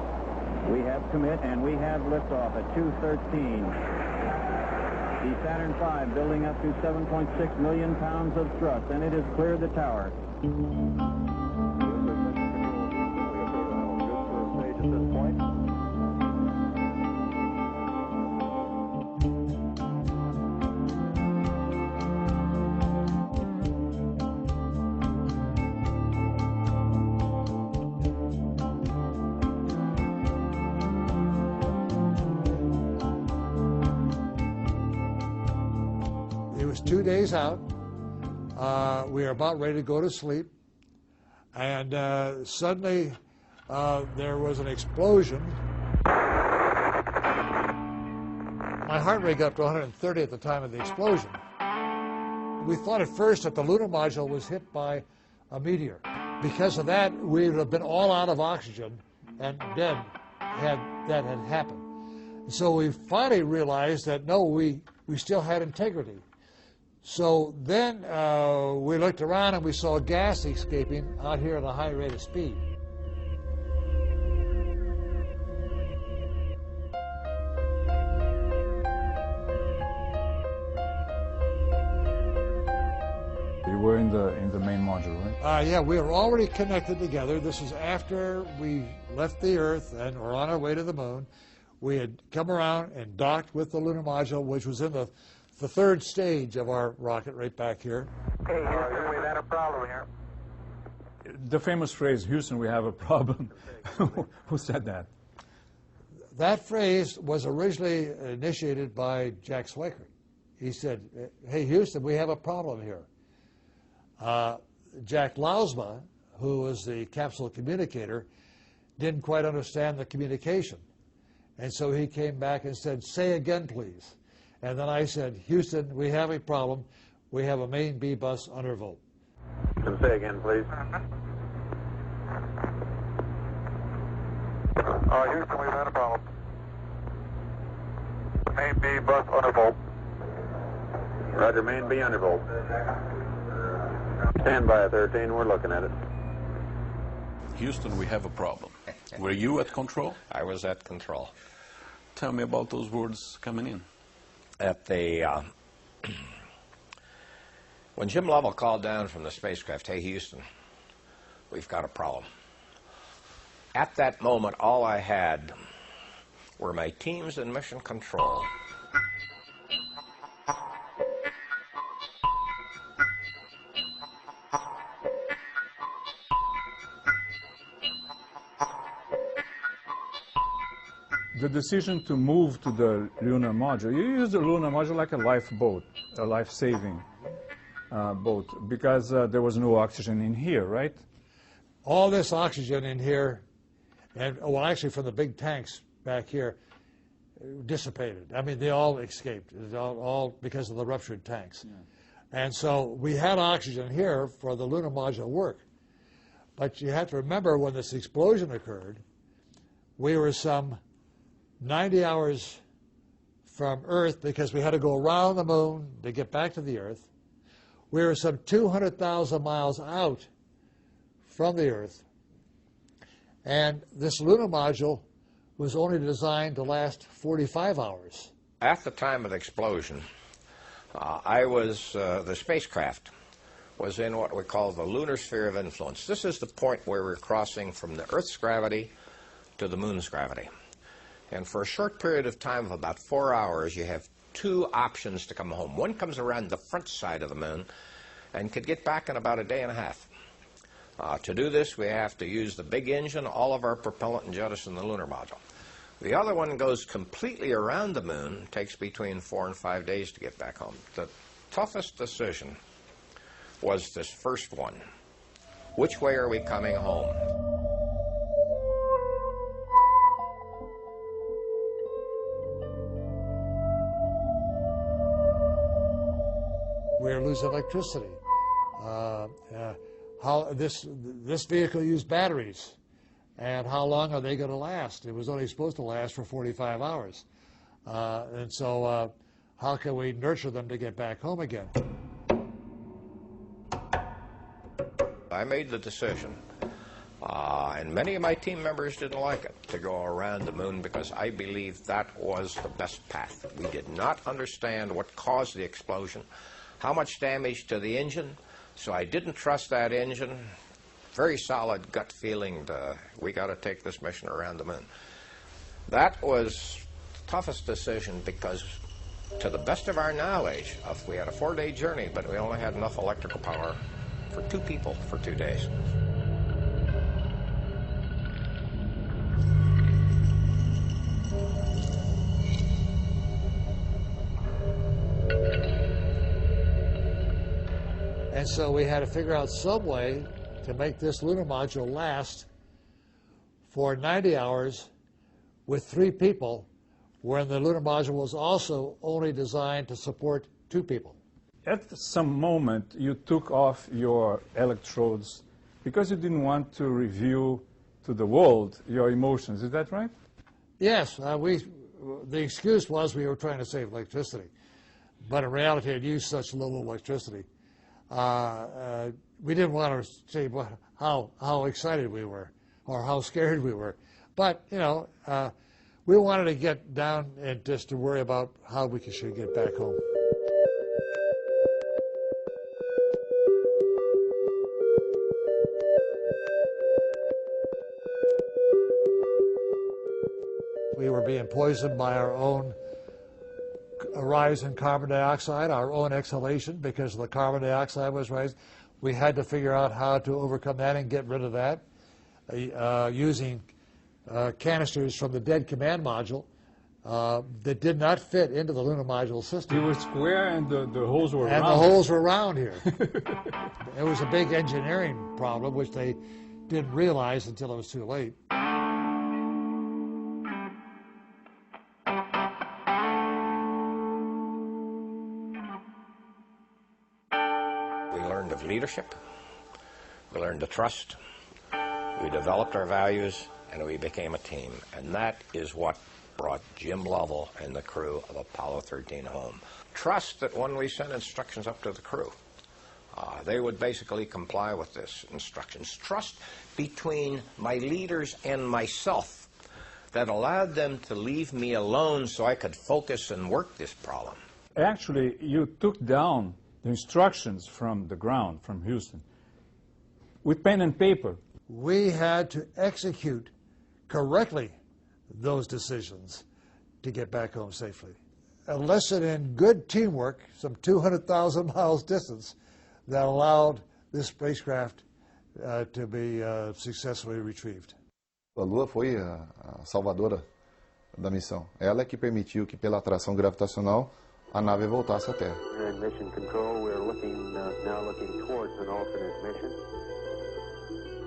We have commit and we have liftoff at 2:13. The Saturn V building up to 7.6 million pounds of thrust, and it has cleared the tower. It was 2 days out. We were about ready to go to sleep. And suddenly there was an explosion. My heart rate got up to 130 at the time of the explosion. We thought at first that the lunar module was hit by a meteor. Because of that, we would have been all out of oxygen and dead had that had happened. So we finally realized that, no, we still had integrity. So then we looked around and we saw gas escaping out here at a high rate of speed. You were in the main module, right? Yeah, we were already connected together. This is after we left the Earth and were on our way to the moon. We had come around and docked with the lunar module, which was in the third stage of our rocket right back here. Hey, Houston, we've had a problem here. The famous phrase, Houston, we have a problem. Who said that? That phrase was originally initiated by Jack Swigert. He said, hey, Houston, we have a problem here. Jack Lausma, who was the capsule communicator, didn't quite understand the communication. And so he came back and said, say again, please. And then I said, Houston, we have a problem. We have a main B bus undervolt. Can say again, please. Houston, we've had a problem. Main B bus undervolt. Roger, main B undervolt. Stand by at 13, we're looking at it. Houston, we have a problem. Were you at control? I was at control. Tell me about those words coming in. At the when Jim Lovell called down from the spacecraft, hey, Houston, we've got a problem. At that moment, all I had were my teams in mission control. The decision to move to the lunar module, you use the lunar module like a lifeboat, a life-saving boat, because there was no oxygen in here, right? All this oxygen in here, and well, actually from the big tanks back here, dissipated. I mean, they all escaped, all because of the ruptured tanks. Yeah. And so we had oxygen here for the lunar module work. But you have to remember when this explosion occurred, we were some 90 hours from Earth because we had to go around the moon to get back to the Earth. We were some 200,000 miles out from the Earth. And this lunar module was only designed to last 45 hours. At the time of the explosion, the spacecraft was in what we call the lunar sphere of influence. This is the point where we're crossing from the Earth's gravity to the moon's gravity. And for a short period of time of about 4 hours, you have two options to come home. One comes around the front side of the moon and could get back in about a day and a half. To do this, we have to use the big engine, all of our propellant, and jettison the lunar module. The other one goes completely around the moon, takes between 4 and 5 days to get back home. The toughest decision was this first one. Which way are we coming home? We're losing electricity. How this vehicle used batteries, and how long are they going to last? It was only supposed to last for 45 hours. And so how can we nurture them to get back home again? I made the decision, and many of my team members didn't like it, to go around the moon because I believed that was the best path. We did not understand what caused the explosion, how much damage to the engine, so I didn't trust that engine. Very solid gut feeling we got to take this mission around the moon. That was the toughest decision because, to the best of our knowledge, we had a 4-day journey, but we only had enough electrical power for 2 people for 2 days. And so we had to figure out some way to make this lunar module last for 90 hours with 3 people, when the lunar module was also only designed to support 2 people. At some moment, you took off your electrodes because you didn't want to reveal to the world your emotions. Is that right? Yes. The excuse was we were trying to save electricity. But in reality, it used such little electricity. We didn't want to say how excited we were or how scared we were. But, you know, we wanted to get down and just to worry about how we should get back home. We were being poisoned by our own rise in carbon dioxide, our own exhalation, because the carbon dioxide was rising. We had to figure out how to overcome that and get rid of that using canisters from the dead command module that did not fit into the lunar module system. It was square and the holes were round. And the holes were round here. It was a big engineering problem, which they didn't realize until it was too late. Of leadership, we learned to trust, we developed our values, and we became a team. And that is what brought Jim Lovell and the crew of Apollo 13 home. Trust that when we sent instructions up to the crew, they would basically comply with this instructions. Trust between my leaders and myself that allowed them to leave me alone so I could focus and work this problem. Actually, you took down the instructions from the ground, from Houston, with pen and paper. We had to execute correctly those decisions to get back home safely. A lesson in good teamwork, some 200,000 miles distance, that allowed this spacecraft to be successfully retrieved. A Lua foi a salvadora da missão. Ela é que permitiu que, pela atração gravitacional, a nave voltasse à Terra. In mission control, we're now looking towards an alternate mission,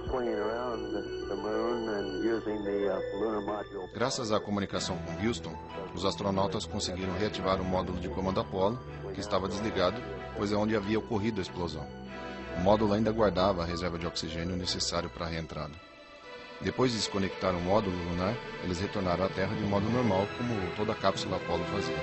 swinging around the moon and using the lunar module. Graças à comunicação com Houston, os astronautas conseguiram reativar o módulo de comando Apollo, que estava desligado, pois é onde havia ocorrido a explosão. O módulo ainda guardava a reserva de oxigênio necessário para a reentrada. Depois de desconectar o módulo lunar, eles retornaram à Terra de modo normal, como toda a cápsula Apollo fazia.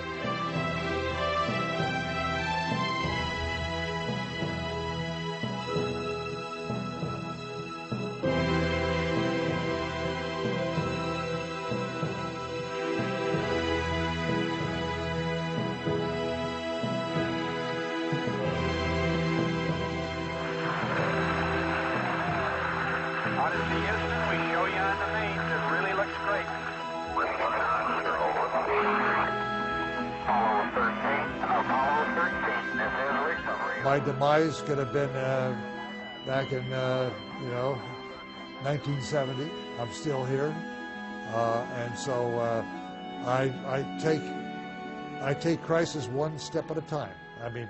My demise could have been back in, 1970. I'm still here. And so I take crisis one step at a time. I mean,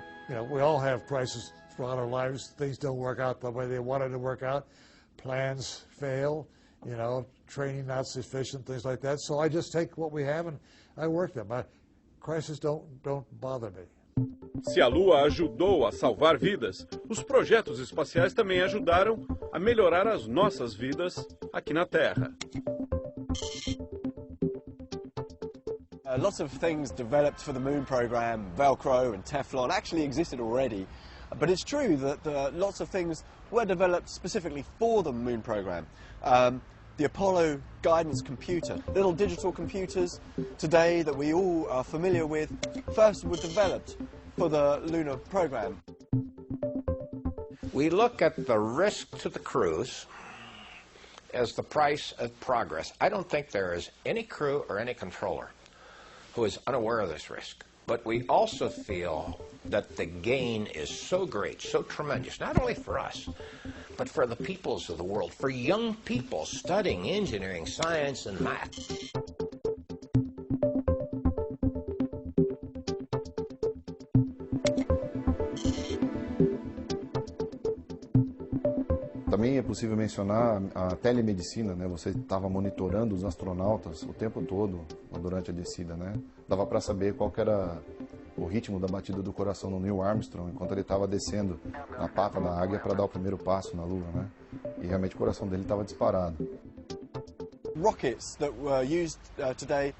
we all have crises throughout our lives. Things don't work out the way they wanted to work out. Plans fail, training not sufficient, things like that. So I just take what we have and I work them. Crises don't bother me. Se a Lua ajudou a salvar vidas, os projetos espaciais também ajudaram a melhorar as nossas vidas aqui na Terra. Lots of things developed for the moon program, Velcro and Teflon, actually existed already. But it's true that lots of things were developed specifically for the moon program. The Apollo guidance computer, little digital computers today that we all are familiar with, first were developed for the lunar program. We look at the risk to the crews as the price of progress. I don't think there is any crew or any controller who is unaware of this risk. But we also feel that the gain is so great, so tremendous, not only for us, but for the peoples of the world, for young people studying engineering, science, and math. Também é possível mencionar a telemedicina, né? Você estava monitorando os astronautas o tempo todo durante a descida, né? Dava para saber qual que era o ritmo da batida do coração do Neil Armstrong enquanto ele estava descendo na pata da águia para dar o primeiro passo na Lua, né? E realmente o coração dele estava disparado. Rockets that were used today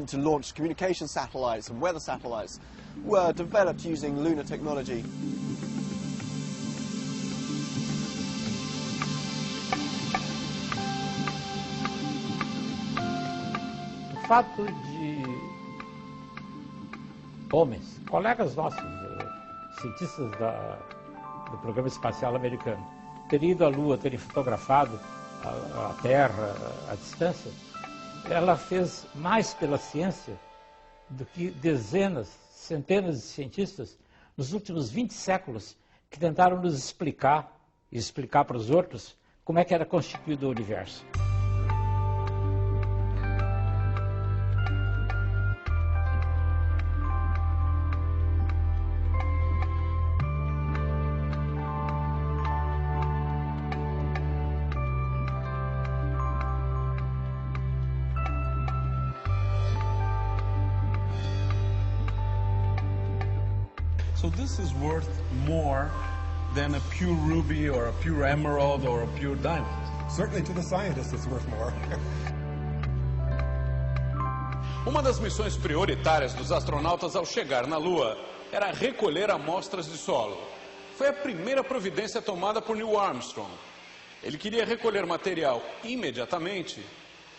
to launch communication satellites and weather satellites were developed using lunar technology. O fato de homens, colegas nossos, cientistas do programa espacial americano, terem ido à Lua, terem fotografado a Terra à distância, ela fez mais pela ciência do que dezenas, centenas de cientistas nos últimos 20 séculos que tentaram nos explicar e explicar para os outros como é que era constituído o universo. So this is worth more than a pure ruby or a pure emerald or a pure diamond. Certainly to the scientists it's worth more. Uma das missões prioritárias dos astronautas ao chegar na Lua era recolher amostras de solo. Foi a primeira providência tomada por Neil Armstrong. Ele queria recolher material imediatamente,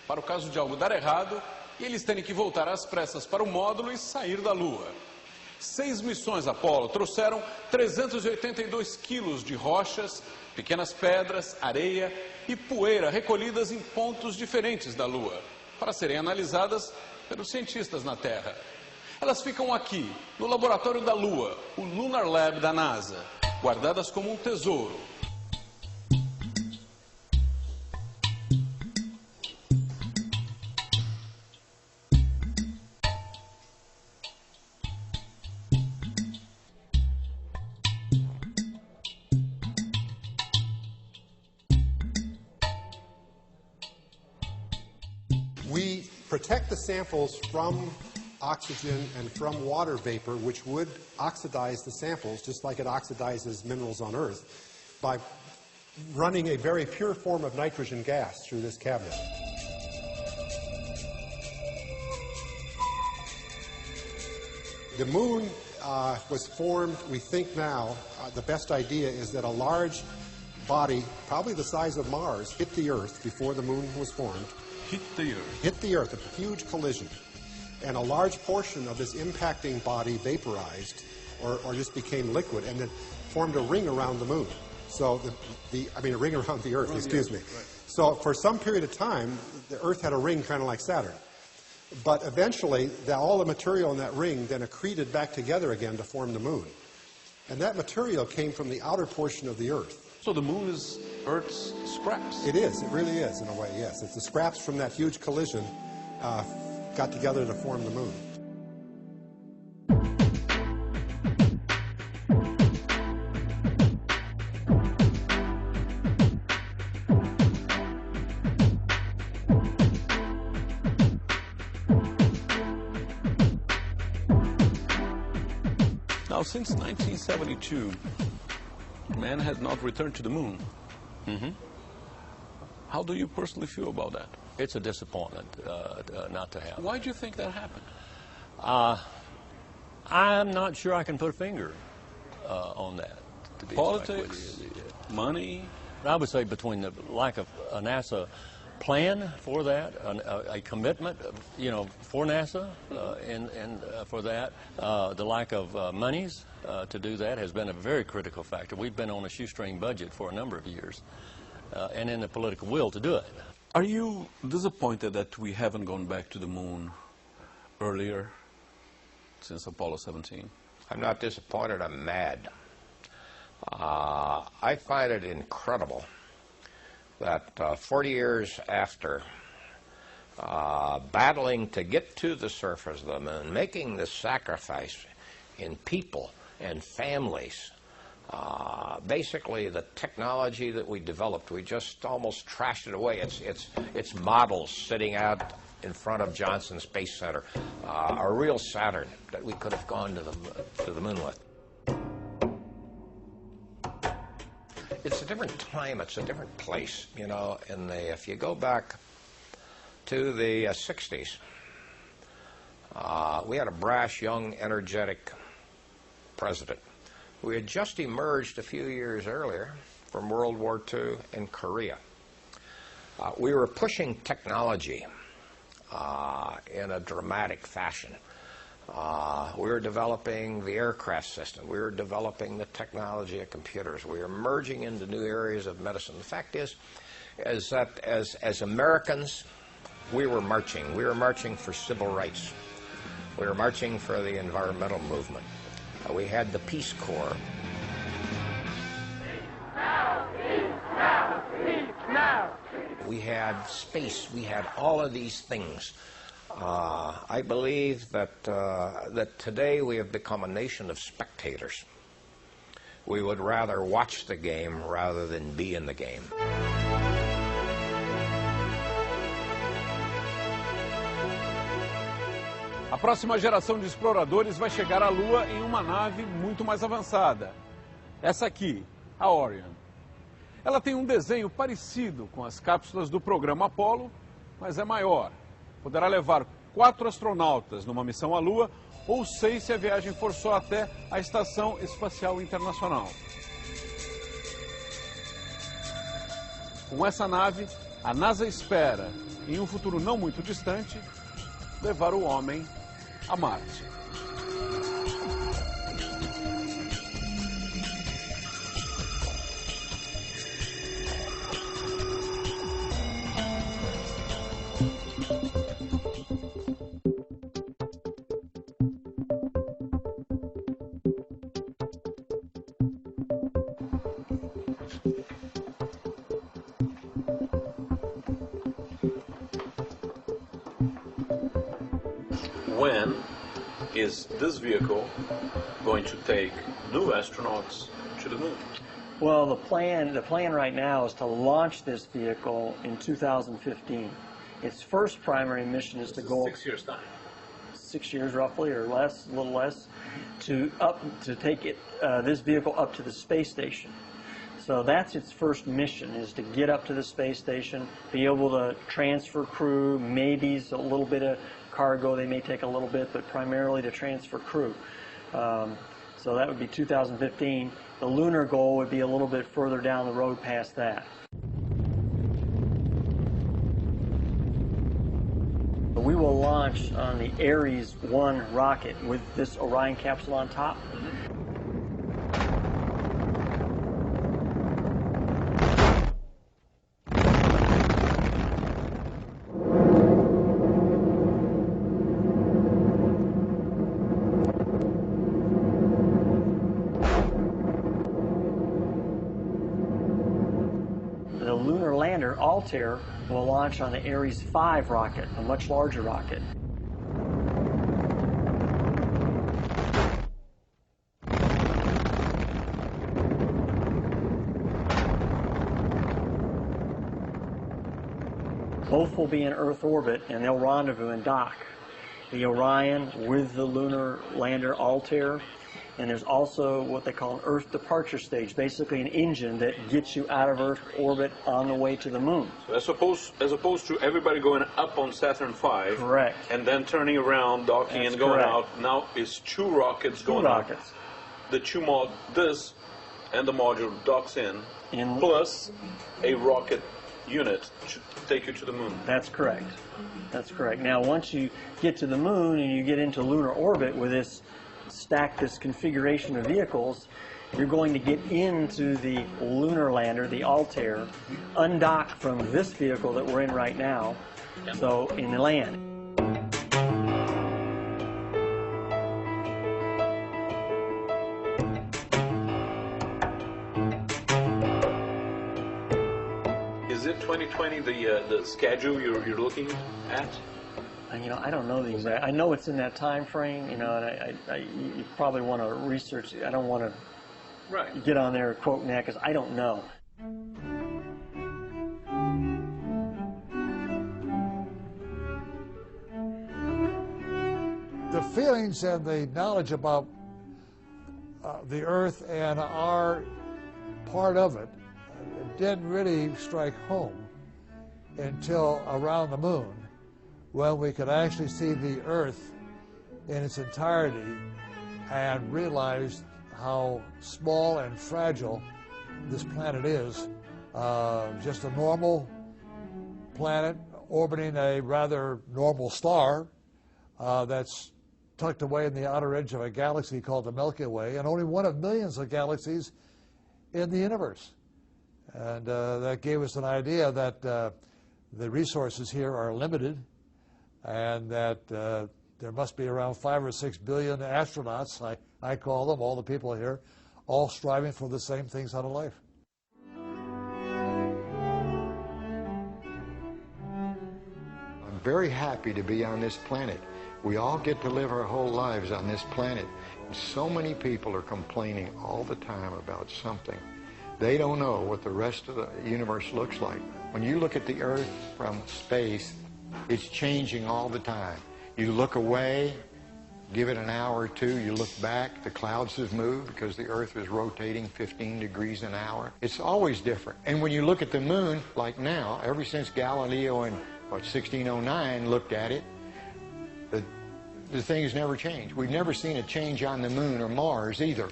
para o caso de algo dar errado, e eles terem que voltar às pressas para o módulo e sair da Lua. 6 missões Apollo trouxeram 382 quilos de rochas, pequenas pedras, areia e poeira recolhidas em pontos diferentes da Lua, para serem analisadas pelos cientistas na Terra. Elas ficam aqui, no laboratório da Lua, o Lunar Lab da NASA, guardadas como um tesouro. We protect the samples from oxygen and from water vapor, which would oxidize the samples, just like it oxidizes minerals on Earth, by running a very pure form of nitrogen gas through this cabinet. The moon was formed, we think now, the best idea is that a large body, probably the size of Mars, hit the Earth before the moon was formed. Hit the Earth. Hit the Earth, a huge collision. And a large portion of this impacting body vaporized or just became liquid and then formed a ring around the moon. So, a ring around the Earth, excuse me. Right. So for some period of time, the Earth had a ring kind of like Saturn. But eventually, all the material in that ring then accreted back together again to form the moon. And that material came from the outer portion of the Earth. So the moon is Earth's scraps? It is. It really is, in a way, yes. It's the scraps from that huge collision got together to form the moon. Now, since 1972, man has not returned to the moon. How do you personally feel about that? It's a disappointment not to have. Why do you think that happened? I'm not sure I can put a finger on that. To be Politics, money? I would say between the lack of a NASA plan for that, a commitment, for NASA, and for that, the lack of monies to do that has been a very critical factor. We've been on a shoestring budget for a number of years, and in the political will to do it. Are you disappointed that we haven't gone back to the moon earlier, since Apollo 17? I'm not disappointed, I'm mad. I find it incredible that 40 years after battling to get to the surface of the moon, making the sacrifice in people and families, basically the technology that we developed, we just almost trashed it away. It's models sitting out in front of Johnson Space Center, a real Saturn that we could have gone to the moon with. It's a different time, it's a different place, if you go back to the 60s, we had a brash, young, energetic president. We had just emerged a few years earlier from World War II in Korea. We were pushing technology in a dramatic fashion. We were developing the aircraft system. We were developing the technology of computers. We were merging into new areas of medicine. The fact is that as Americans, we were marching. We were marching for civil rights. We were marching for the environmental movement. We had the Peace Corps. We had space. We had all of these things. I believe that today we have become a nation of spectators. We would rather watch the game rather than be in the game. A próxima geração de exploradores vai chegar à Lua em uma nave muito mais avançada. Essa aqui, a Orion. Ela tem um desenho parecido com as cápsulas do programa Apollo, mas é maior. Poderá levar 4 astronautas numa missão à Lua ou 6 se a viagem for só até a Estação Espacial Internacional. Com essa nave, a NASA espera, em um futuro não muito distante, levar o homem a Marte. When is this vehicle going to take new astronauts to the moon? Well, the plan right now is to launch this vehicle in 2015. Its first primary mission is to go 6 years' time. 6 years roughly, or less, a little less, to take this vehicle up to the space station. So that's its first mission, is to get up to the space station, be able to transfer crew, maybe a little bit of cargo, they may take a little bit, but primarily to transfer crew. So that would be 2015. The lunar goal would be a little bit further down the road past that. We will launch on the Ares 1 rocket with this Orion capsule on top. Altair will launch on the Ares 5 rocket, a much larger rocket. Both will be in Earth orbit, and they'll rendezvous and dock. The Orion with the lunar lander Altair, and there's also what they call an Earth departure stage, basically an engine that gets you out of Earth orbit on the way to the moon. So as opposed to everybody going up on Saturn V, correct, and then turning around, docking, and going out, now it's two rockets going out. The this and the module docks in, plus a rocket unit to take you to the moon. That's correct. That's correct. Now, once you get to the moon and you get into lunar orbit with this configuration of vehicles, you're going to get into the lunar lander, the Altair, undock from this vehicle that we're in right now, so in the land. Is it 2020 the schedule you're looking at? You know, I don't know the exact. I know it's in that time frame. You know, and you probably want to research. I don't want to get on there quoting that because I don't know. The feelings and the knowledge about the Earth and our part of it didn't really strike home until around the moon, when we could actually see the Earth in its entirety and realized how small and fragile this planet is. Just a normal planet orbiting a rather normal star that's tucked away in the outer edge of a galaxy called the Milky Way, and only one of millions of galaxies in the universe. And that gave us an idea that the resources here are limited, and that there must be around 5 or 6 billion astronauts, I call them, all the people here, all striving for the same things out of life. I'm very happy to be on this planet. We all get to live our whole lives on this planet. And so many people are complaining all the time about something. They don't know what the rest of the universe looks like. When you look at the Earth from space, it's changing all the time. You look away, give it an hour or two, you look back, the clouds have moved because the Earth is rotating 15 degrees an hour. It's always different. And when you look at the moon, like now, ever since Galileo in 1609 looked at it, the thing has never changed. We've never seen a change on the moon or Mars either.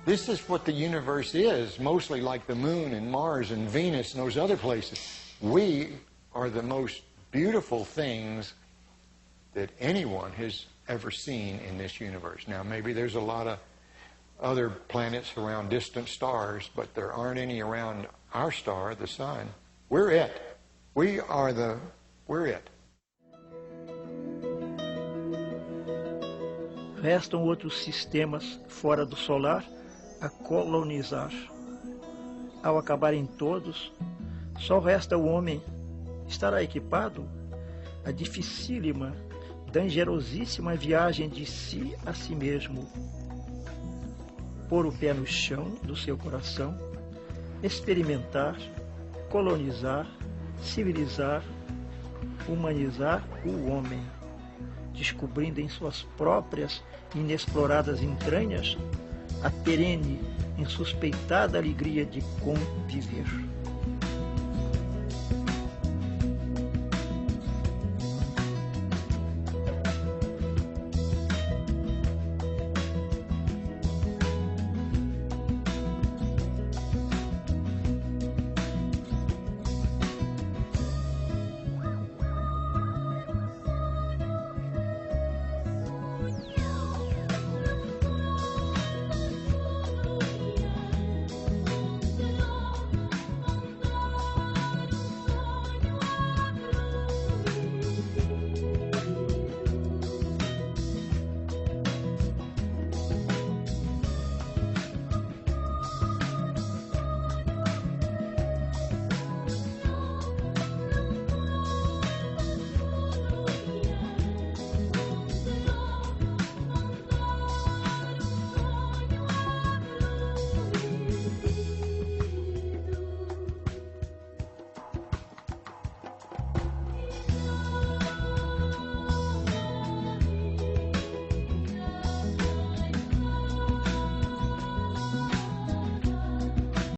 This is what the universe is, mostly like the moon and Mars and Venus and those other places. We are the most beautiful things that anyone has ever seen in this universe. Now, maybe there's a lot of other planets around distant stars, but there aren't any around our star, the sun. We're it. We're it. Restam outros sistemas fora do solar a colonizar. Ao acabarem todos, só resta o homem. Estará equipado a dificílima, dangerosíssima viagem de si a si mesmo. Pôr o pé no chão do seu coração, experimentar, colonizar, civilizar, humanizar o homem, descobrindo em suas próprias inexploradas entranhas a perene, insuspeitada alegria de conviver.